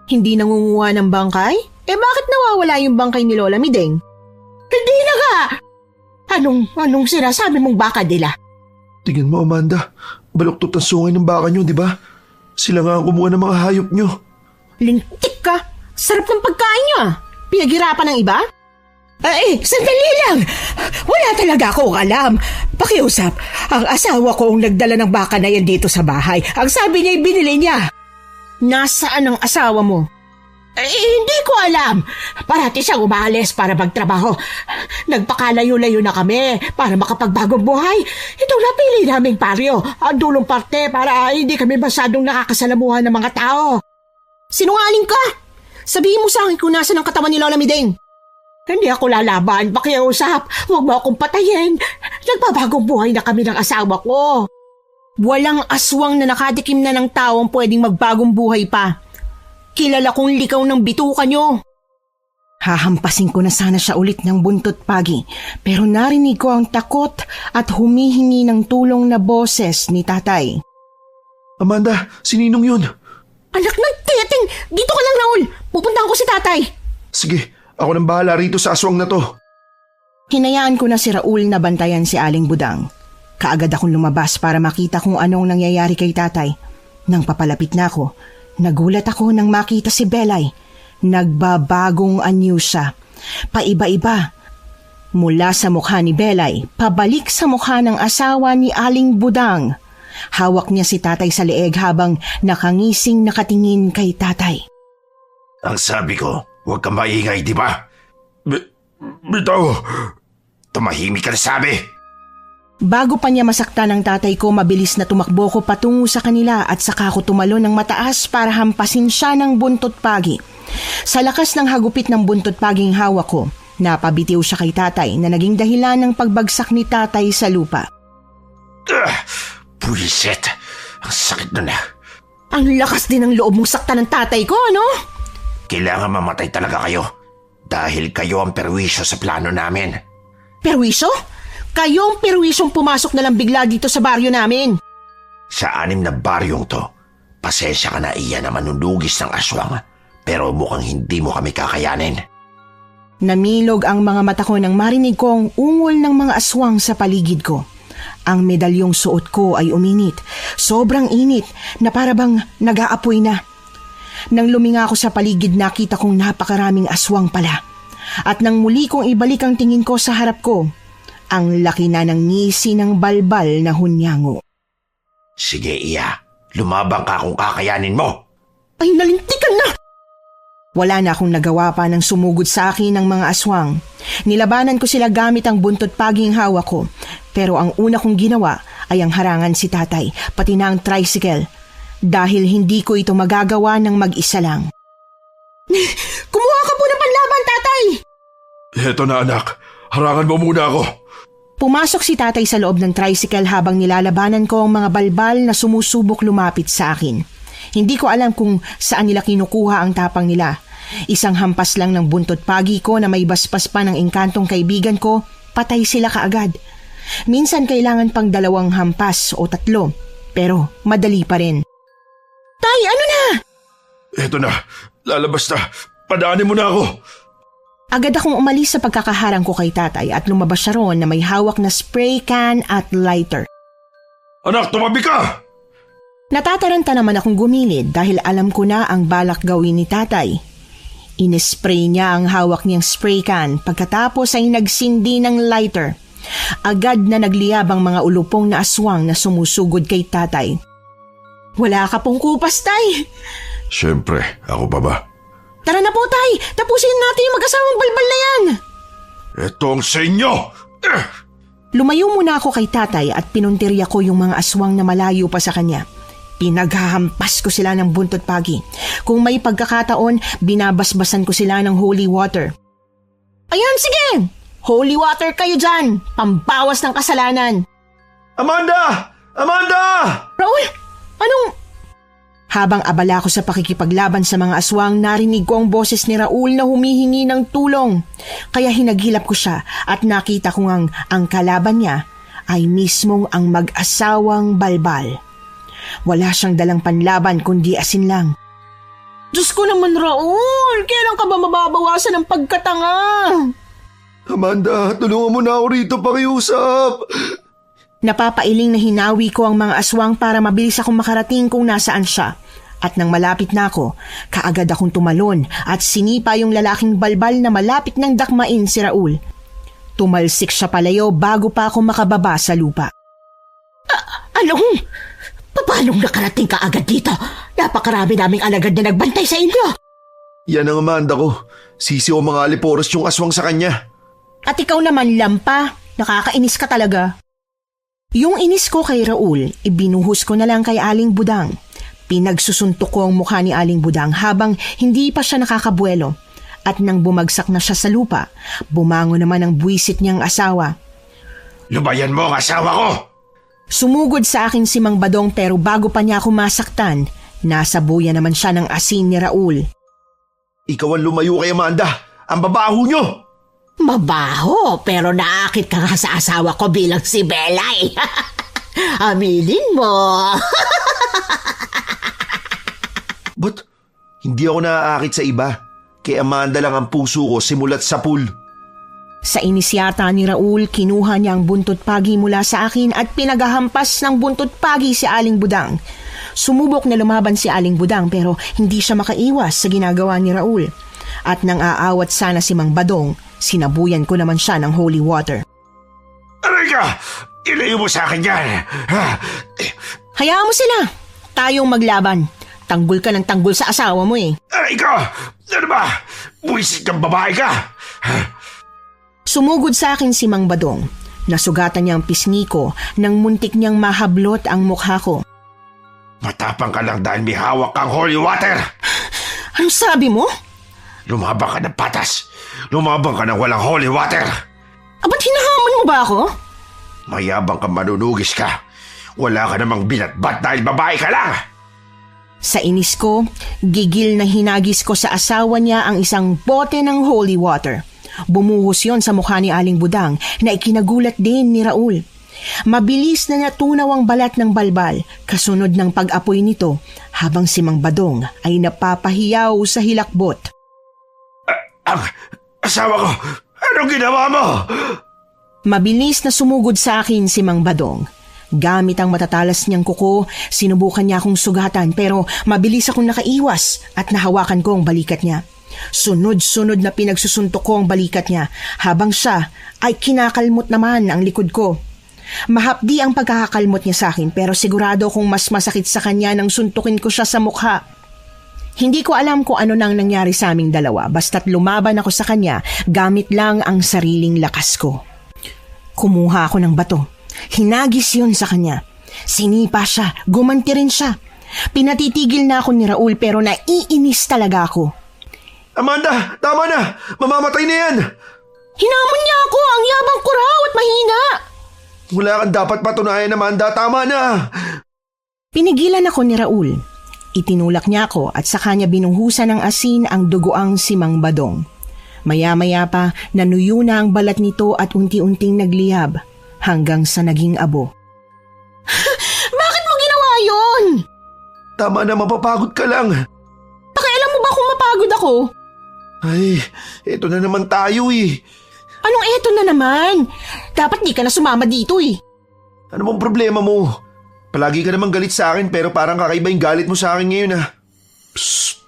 A: Hindi nangunguha ng bangkay? Bakit nawawala yung bangkay ni Lola Mideng?
D: Hindi na nga. Anong sinasabi mong baka nila?
B: Tingnan mo, Amanda. Baluktot ang sungay ng baka nyo, di ba? Sila nga ang kumuha ng mga hayop nyo.
A: Lintik ka! Sarap ng pagkain niyo ah! Pinaghirapan ng iba?
D: Sandali lang. Wala talaga akong alam. Pakiusap, ang asawa ko ang nagdala ng baka na yan dito sa bahay. Ang sabi niya, binili niya.
A: Nasaan ang asawa mo?
D: Hindi ko alam. Parati siyang umalis para magtrabaho. Nagpakalayo-layo na kami para makapagbagong buhay. Itong napili naming paryo, ang dulong parte para hindi kami masyadong nakakasalamuhan ng mga tao.
A: Sinungaling ka! Sabihin mo sa akin kung nasa ng katawan ni Lola Mideng.
D: Hindi ako lalaban, pakiusap. Huwag mo akong patayin. Nagbabagong buhay na kami ng asawa ko.
A: Walang aswang na nakatikim na ng tao ang pwedeng magbagong buhay pa. Kilala kong likaw ng bituka nyo. Hahampasin ko na sana siya ulit ng buntot pagi, pero narinig ko ang takot at humihingi ng tulong na boses ni tatay.
B: Amanda, sininong yun?
A: Anak ng teteng! Dito ka lang, Raul! Pupuntahan ko si tatay!
B: Sige, ako nang bahala rito sa aswang na to.
A: Hinayaan ko na si Raul na bantayan si Aling Budang. Kaagad akong lumabas para makita kung anong nangyayari kay tatay. Nang papalapit na ako, nagulat ako nang makita si Belay. Nagbabagong anyo siya. Paiba-iba. Mula sa mukha ni Belay, pabalik sa mukha ng asawa ni Aling Budang. Hawak niya si tatay sa leeg habang nakangising nakatingin kay tatay.
C: Ang sabi ko, huwag kang maingay, di ba? Bitaw! Tumahimik ka na sabi!
A: Bago pa niya masaktan ng tatay ko, mabilis na tumakbo ko patungo sa kanila at saka ko tumalon ng mataas para hampasin siya ng buntot pagi. Sa lakas ng hagupit ng buntot paging hawak ko, napabitiw siya kay tatay na naging dahilan ng pagbagsak ni tatay sa lupa.
C: Buisit! Ang sakit na na.
A: Ang lakas din ng loob mong sakta ng tatay ko, ano?
C: Kailangan mamatay talaga kayo. Dahil kayo ang perwisyo sa plano namin.
A: Perwisyo? Kayo ang perwisyong pumasok na lang bigla dito sa baryo namin.
C: Sa 6 na baryong to, pasensya ka na iyan na manunugis ng aswang. Pero mukhang hindi mo kami kakayanin.
A: Namilog ang mga mata ko nang marinig ko ang ungol ng mga aswang sa paligid ko. Ang medalyong suot ko ay uminit. Sobrang init na parabang nag-aapoy na. Nang luminga ako sa paligid, nakita kong napakaraming aswang pala. At nang muli kong ibalik ang tingin ko sa harap ko, ang laki na ng ngisi ng balbal na hunyango.
C: Sige, Iya. Lumabang ka kung kakayanin mo.
A: Ay, nalintikan na! Wala na akong nagawa pa nang sumugod sa akin ng mga aswang. Nilabanan ko sila gamit ang buntot paging hawak ko. Pero ang una kong ginawa ay ang harangan si tatay, pati na ang tricycle. Dahil hindi ko ito magagawa ng mag-isa lang. Kumuha ka po ng panlaban, tatay!
C: Heto na, anak. Harangan mo muna ako.
A: Pumasok si tatay sa loob ng tricycle habang nilalabanan ko ang mga balbal na sumusubok lumapit sa akin. Hindi ko alam kung saan nila kinukuha ang tapang nila. Isang hampas lang ng buntot pagi ko na may baspas pa ng engkantong kaibigan ko, patay sila kaagad. Minsan kailangan pang 2 hampas o 3, pero madali pa rin. Tay, ano na?
C: Eto na, lalabas na. Padaanin mo na ako.
A: Agad akong umalis sa pagkakaharang ko kay tatay at lumabas siya roon na may hawak na spray can at lighter.
C: Anak, tumabi ka!
A: Natataranta naman akong gumilid dahil alam ko na ang balak gawin ni tatay. Inispray niya ang hawak niyang spray can pagkatapos ay nagsindi ng lighter. Agad na nagliyab ang mga ulupong na aswang na sumusugod kay tatay. Wala ka pong kupas, tay.
C: Siyempre, ako pa ba?
A: Tara na po, tay. Tapusin natin yung mag-asawang balbal na yan.
C: Ito ang sa inyo!
A: Lumayo muna ako kay tatay at pinuntirya ko yung mga aswang na malayo pa sa kanya. Pinaghahampas ko sila ng buntot pagi. Kung may pagkakataon, binabasbasan ko sila ng holy water. Ayan, sige! Holy water kayo dyan! Pambawas ng kasalanan!
B: Amanda! Amanda!
A: Raul! Anong... Habang abala ko sa pakikipaglaban sa mga aswang, narinig ko ang boses ni Raul na humihingi ng tulong. Kaya hinaghilap ko siya at nakita ko ang kalaban niya ay mismong ang mag-asawang balbal. Wala siyang dalang panlaban kundi asin lang. Diyos ko naman, Raul! Kailan ka ba mababawasan ng pagkatanga?
B: Amanda, tulungan mo na ako rito pakiusap.
A: Napapailing na hinawi ko ang mga aswang para mabilis akong makarating kung nasaan siya. At nang malapit na ako, kaagad akong tumalon at sinipa yung lalaking balbal na malapit ng dakmain si Raul. Tumalsik siya palayo bago pa ako makababa sa lupa.
D: Anong? Paano nakarating ka agad dito? Napakarami naming alagad na nagbantay sa inyo.
B: Yan ang Amanda ko. Sisi o mga aliporos yung aswang sa kanya.
A: At ikaw naman, lampa. Nakakainis ka talaga. Yung inis ko kay Raul, ibinuhos ko na lang kay Aling Budang. Pinagsusuntok ko ang mukha ni Aling Budang habang hindi pa siya nakakabuelo. At nang bumagsak na siya sa lupa, bumangon naman ang buwisit niyang asawa.
C: Lubayan mo ang asawa ko!
A: Sumugod sa akin si Mang Badong pero bago pa niya ako masaktan, nasabuyan naman siya ng asin ni Raul.
B: Ikaw ang lumayo kay Amanda. Ang babaho nyo!
D: Mabaho, pero naakit ka nga sa asawa ko bilang si Belay. Aminin mo.
B: But hindi ako naaakit sa iba. Kay Amanda lang ang puso ko simulat sa pool.
A: Sa inis yata ni Raul, kinuha niya ang buntot pagi mula sa akin at pinagahampas ng buntot pagi si Aling Budang. Sumubok na lumaban si Aling Budang pero hindi siya makaiwas sa ginagawa ni Raul. At nang aawat sana si Mang Badong, sinabuyan ko naman siya ng holy water.
C: Aray ka! Ilayo mo sa akin yan!
A: Hayaan mo sila. Tayong maglaban. Tanggol ka ng tanggol sa asawa mo eh.
C: Aray ka! Ano ba? Buwisit kang babae ka!
A: Sumugod sa akin si Mang Badong. Nasugatan niya ang pisngi ko nang muntik niyang mahablot ang mukha ko.
C: Matapang ka lang dahil may hawak kang holy water!
A: Ano sabi mo?
C: Lumabang ka ng patas! Lumabang ka ng walang holy water!
A: Ba't hinahamon mo ba ako?
C: Mayabang ka, manunugis ka. Wala ka namang binatbat dahil babae ka lang!
A: Sa inis ko, gigil na hinagis ko sa asawa niya ang isang bote ng holy water. Bumuhos yon sa mukha ni Aling Budang na ikinagulat din ni Raul. Mabilis na natunaw ang balat ng balbal kasunod ng pag-apoy nito habang si Mang Badong ay napapahiyaw sa hilakbot.
C: Ang asawa ko, anong ginawa mo?
A: Mabilis na sumugod sa akin si Mang Badong. Gamit ang matatalas niyang kuko, sinubukan niya akong sugatan pero mabilis akong nakaiwas at nahawakan ko ang balikat niya. Sunod-sunod na pinagsusuntok ko ang balikat niya habang siya ay kinakalmot naman ang likod ko. Mahapdi ang pagkakakalmot niya sa akin pero sigurado kong mas masakit sa kanya nang suntukin ko siya sa mukha. Hindi ko alam kung ano nang nangyari sa aming dalawa basta't lumaban ako sa kanya gamit lang ang sariling lakas ko. Kumuha ako ng bato. Hinagis yun sa kanya. Sinipa siya, gumanti rin siya. Pinatitigil na ako ni Raul pero naiinis talaga ako.
B: Amanda, tama na! Mamamatay na yan!
A: Hinamon niya ako! Ang yabang ko raw at mahina!
B: Wala kang dapat patunayan, Amanda. Tama na!
A: Pinigilan ako ni Raul. Itinulak niya ako at sa kanya binuhusan ng asin ang dugoang si Mang Badong. Maya-maya pa, nanuyo na ang balat nito at unti-unting nagliyab hanggang sa naging abo. Bakit mo ginawa yun?
B: Tama na, mapapagod ka lang.
A: Pakialam mo ba kung mapagod ako?
B: Ay, eto na naman tayo eh.
A: Anong eto na naman? Dapat di ka na sumama dito eh.
B: Ano bang problema mo? Palagi ka namang galit sa akin pero parang kakaiba yung galit mo sa akin ngayon ah.
C: Psst!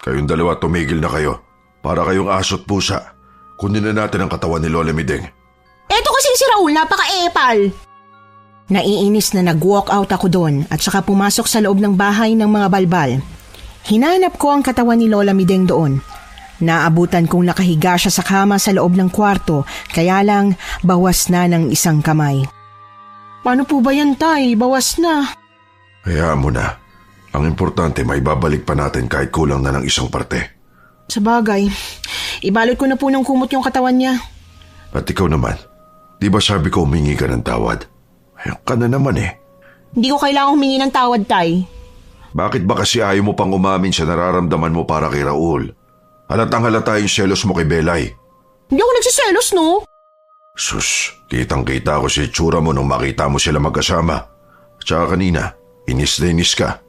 C: Kayong dalawa tumigil na kayo. Para kayong aso't pusa. Kunin na natin ang katawan ni Lola Mideng.
A: Eto kasing si Raul, napaka-epal. Naiinis na nag-walk out ako doon at saka pumasok sa loob ng bahay ng mga balbal. Hinanap ko ang katawan ni Lola Mideng doon. Naabutan kong nakahiga siya sa kama sa loob ng kwarto, kaya lang bawas na ng isang kamay. Paano po ba yan, Tay? Bawas na.
C: Hayaan mo na. Ang importante, may babalik pa natin kahit kulang na ng isang parte.
A: Sa bagay, ibalot ko na po ng kumot yung katawan niya.
C: At ikaw naman, di ba sabi ko humingi ka ng tawad? Ayun ka na naman eh.
A: Hindi ko kailangang humingi ng tawad, Tay.
C: Bakit ba kasi ayaw mo pang umamin sa nararamdaman mo para kay Raul? Halatang halata yung selos mo kay Belay.
A: Hindi ako nagsiselos, no?
C: Sus, kitang-kita ko si itsura mo nung makita mo sila magkasama. Tsaka kanina, inis na inis ka.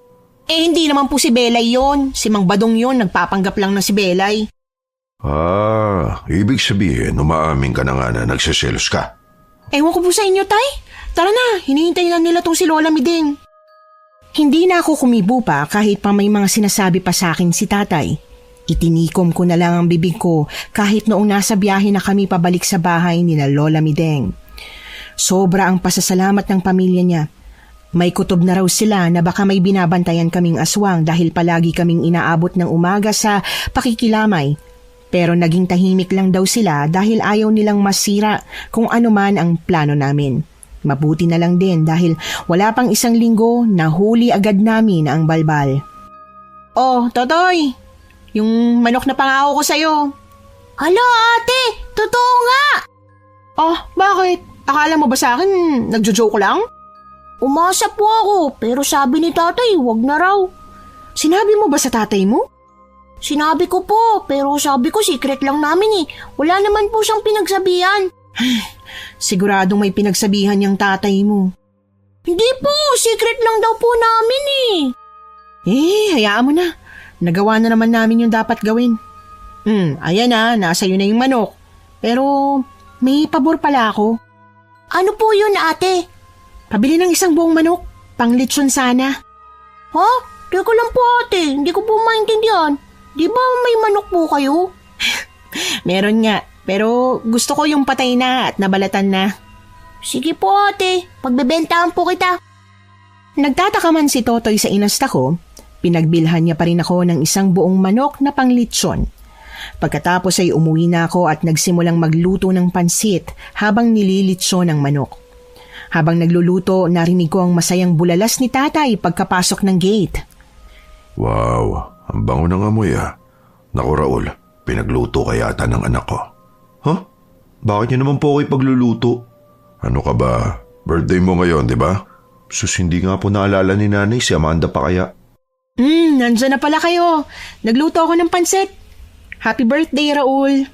A: Hindi naman po si Belay yon. Si Mang Badong yon, nagpapanggap lang na si Belay.
C: Ibig sabihin, umaamin ka na nga na nagsiselos ka.
A: Ewan ko po sa inyo, Tay. Tara na, hinihintay lang nila tong si Lola Miding. Hindi na ako kumibo pa kahit pa may mga sinasabi pa sa akin si Tatay. Itinikom ko na lang ang bibig ko kahit noong nasa biyahe na kami pabalik sa bahay ni na Lola Mideng. Sobra ang pasasalamat ng pamilya niya. May kutob na raw sila na baka may binabantayan kaming aswang dahil palagi kaming inaabot ng umaga sa pakikilamay. Pero naging tahimik lang daw sila dahil ayaw nilang masira kung ano man ang plano namin. Mabuti na lang din dahil wala pang isang linggo nahuli agad namin ang balbal. Oh, Totoy! Yung manok na pangako ko sa'yo.
D: Hala ate, totoo nga!
A: Oh, bakit? Akala mo ba sa akin nagjo-joke lang?
D: Umasa po ako pero sabi ni tatay wag na raw.
A: Sinabi mo ba sa tatay mo?
D: Sinabi ko po pero sabi ko secret lang namin eh. Wala naman po siyang pinagsabihan.
A: Siguradong may pinagsabihan yung tatay mo.
D: Hindi po, secret lang daw po namin eh.
A: Hayaan mo na. Nagawa na naman namin yung dapat gawin. Ayan na, nasa iyo na yung manok. Pero may pabor pala ako.
D: Ano po yun ate?
A: Pabili ng isang buong manok, panglitsyon sana.
D: Ha? Teka lang po ate, hindi ko po maintindihan. Di ba may manok po kayo?
A: Meron nga, pero gusto ko yung patay na at nabalatan na.
D: Sige po ate, pagbebentahan po kita.
A: Nagtataka man si Totoy sa inasta ko, pinagbilhan niya pa rin ako ng isang buong manok na panglitsyon. Pagkatapos ay umuwi na ako at nagsimulang magluto ng pansit habang nililitsyon ng manok. Habang nagluluto, narinig ko ang masayang bulalas ni tatay pagkapasok ng gate.
C: Wow, ang bango ng amoy ah. Naku Raul, pinagluto ka yata ng anak ko.
B: Huh? Bakit niyo naman po ako ipagluluto?
C: Ano ka ba? Birthday mo ngayon, di ba?
B: Sus, hindi nga po naalala ni nanay, si Amanda pa kaya.
A: Nandyan na pala kayo. Nagluto ako ng pansit. Happy birthday, Raul.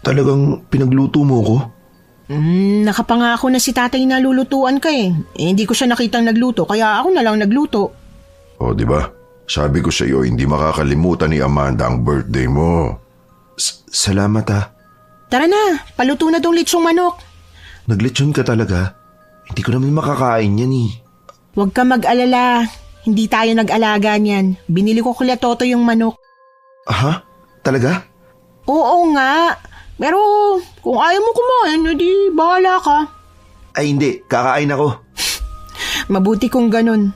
B: Talagang pinagluto mo ko?
A: Nakapangako na si tatay na lulutuan ka eh. Hindi ko siya nakitang nagluto, kaya ako na lang nagluto.
C: O, di ba? Sabi ko sa iyo, hindi makakalimutan ni Amanda ang birthday mo.
B: Salamat ah.
A: Tara na, paluto na tong litsyong manok.
B: Naglitsyon ka talaga? Hindi ko naman makakain yan eh.
A: Huwag ka mag-alala. Hindi tayo nag-alaga niyan. Binili ko kila Toto yung manok.
B: Ha? Talaga?
A: Oo nga. Pero kung ayaw mo kumain, edi bahala ka.
B: Ay hindi, kakain ako.
A: Mabuti kung ganun.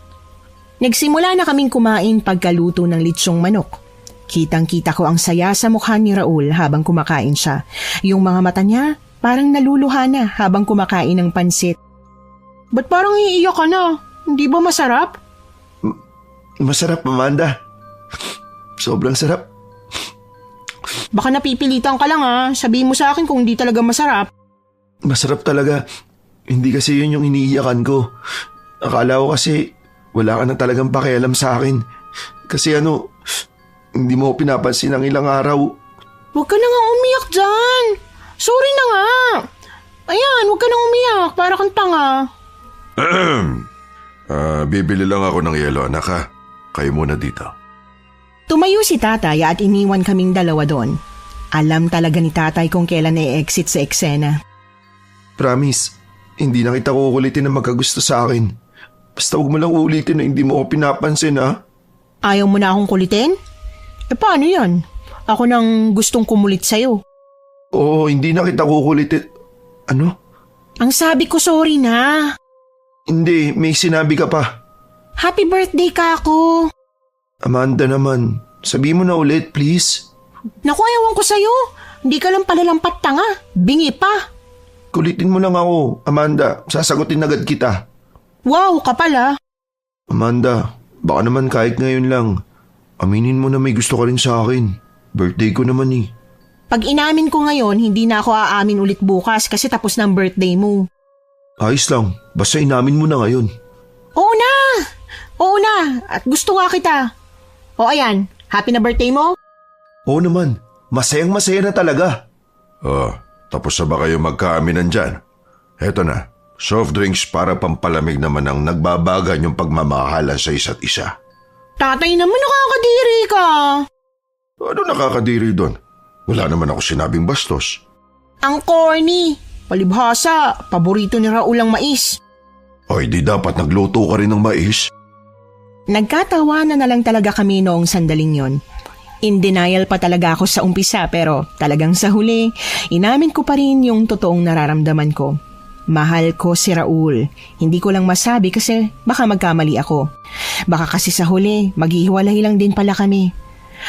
A: Nagsimula na kaming kumain pagkaluto ng litsyong manok. Kitang-kita ko ang saya sa mukha ni Raul habang kumakain siya. Yung mga mata niya parang naluluha na habang kumakain ng pansit. Ba't parang iiyak ka na? Hindi ba masarap?
B: Masarap, Amanda. Sobrang sarap.
A: Baka napipilitan ka lang ah. Sabihin mo sa akin kung hindi talaga masarap.
B: Masarap talaga. Hindi kasi yun yung iniiyakan ko. Akala ko kasi wala ka na talagang pakialam sa akin. Kasi hindi mo pinapansin ng ilang araw.
A: Huwag ka na nga umiyak dyan. Sorry na nga. Ayan, huwag ka na umiyak. Para kang tanga.
C: Bibili lang ako ng yelo, anak ha. Kayo muna dito.
A: Tumayo si tatay at iniwan kaming dalawa doon. Alam talaga ni tatay kung kailan i-exit sa eksena.
B: Promise, hindi na kita kukulitin na magkagusto sa akin. Basta huwag mo lang ulitin na hindi mo ako pinapansin ha.
A: Ayaw mo na akong kulitin? Paano yan? Ako nang gustong kumulit sa'yo.
B: Oo, hindi na kita kukulitin. Ano?
A: Ang sabi ko sorry na.
B: Hindi, may sinabi ka pa.
A: Happy birthday ka ako.
B: Amanda naman, sabi mo na ulit please.
A: Naku, ewan ko sa'yo. Hindi ka lang palalampat tanga. Bingi pa.
B: Kulitin mo lang ako, Amanda. Sasagutin agad kita.
A: Wow, kapal ah.
B: Amanda, baka naman kahit ngayon lang. Aminin mo na may gusto ka rin sa akin. Birthday ko naman eh.
A: Pag inamin ko ngayon, hindi na ako aamin ulit bukas kasi tapos na ang birthday mo.
B: Ayos lang, basta inamin mo na ngayon.
A: Oo na! Oo na, at gusto nga kita. O ayan, happy na birthday mo?
B: Oo naman, masayang-masaya na talaga.
C: Tapos na ba kayo magkaaminan dyan? Eto na, soft drinks para pampalamig naman ang nagbabagan yung pagmamahalan sa isa't isa.
A: Tatay naman, nakakadiri ka.
C: Ano nakakadiri doon? Wala naman ako sinabing bastos.
A: Ang corny. Palibhasa, paborito ni Raul ang mais.
C: Oy, di dapat nagluto ka rin ng mais?
A: Nagkatawanan na lang talaga kami noong sandaling yon. In denial pa talaga ako sa umpisa pero talagang sa huli, inamin ko pa rin yung totoong nararamdaman ko. Mahal ko si Raul. Hindi ko lang masabi kasi baka magkamali ako. Baka kasi sa huli, maghihiwalay lang din pala kami.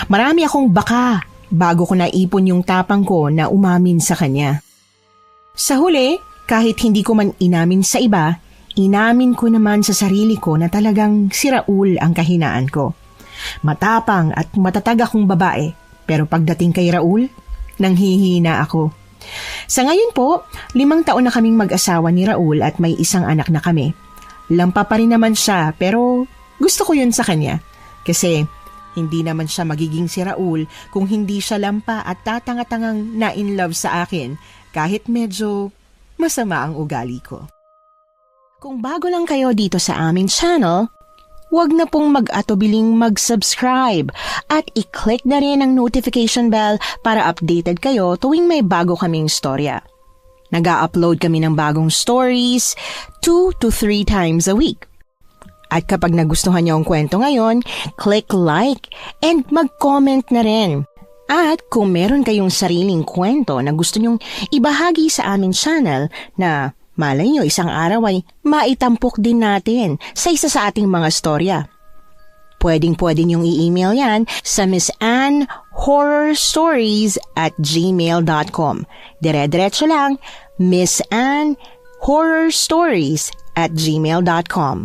A: Marami akong baka bago ko naipon yung tapang ko na umamin sa kanya. Sa huli, kahit hindi ko man inamin sa iba, inamin ko naman sa sarili ko na talagang si Raul ang kahinaan ko. Matapang at matatag akong babae, pero pagdating kay Raul, nanghihina ako. Sa ngayon po, 5 taon na kaming mag-asawa ni Raul at may isang anak na kami. Lampa pa rin naman siya pero gusto ko yun sa kanya. Kasi hindi naman siya magiging si Raul kung hindi siya lampa at tatanga-tangang na-in-love sa akin kahit medyo masama ang ugali ko. Kung bago lang kayo dito sa aming channel, huwag na pong mag-atubiling mag-subscribe at i-click na rin ang notification bell para updated kayo tuwing may bago kaming storya. Nag-a-upload kami ng bagong stories 2 to 3 times a week. At kapag nagustuhan niyo ang kwento ngayon, click like and mag-comment na rin. At kung meron kayong sariling kwento na gusto nyong ibahagi sa aming channel na malay nyo isang araw ay maitampok din natin sa isa sa ating mga storya. Pwedeng-pwede nyong i-email yan sa missanhorrorstories@gmail.com. Dire-diretso lang, missanhorrorstories@gmail.com.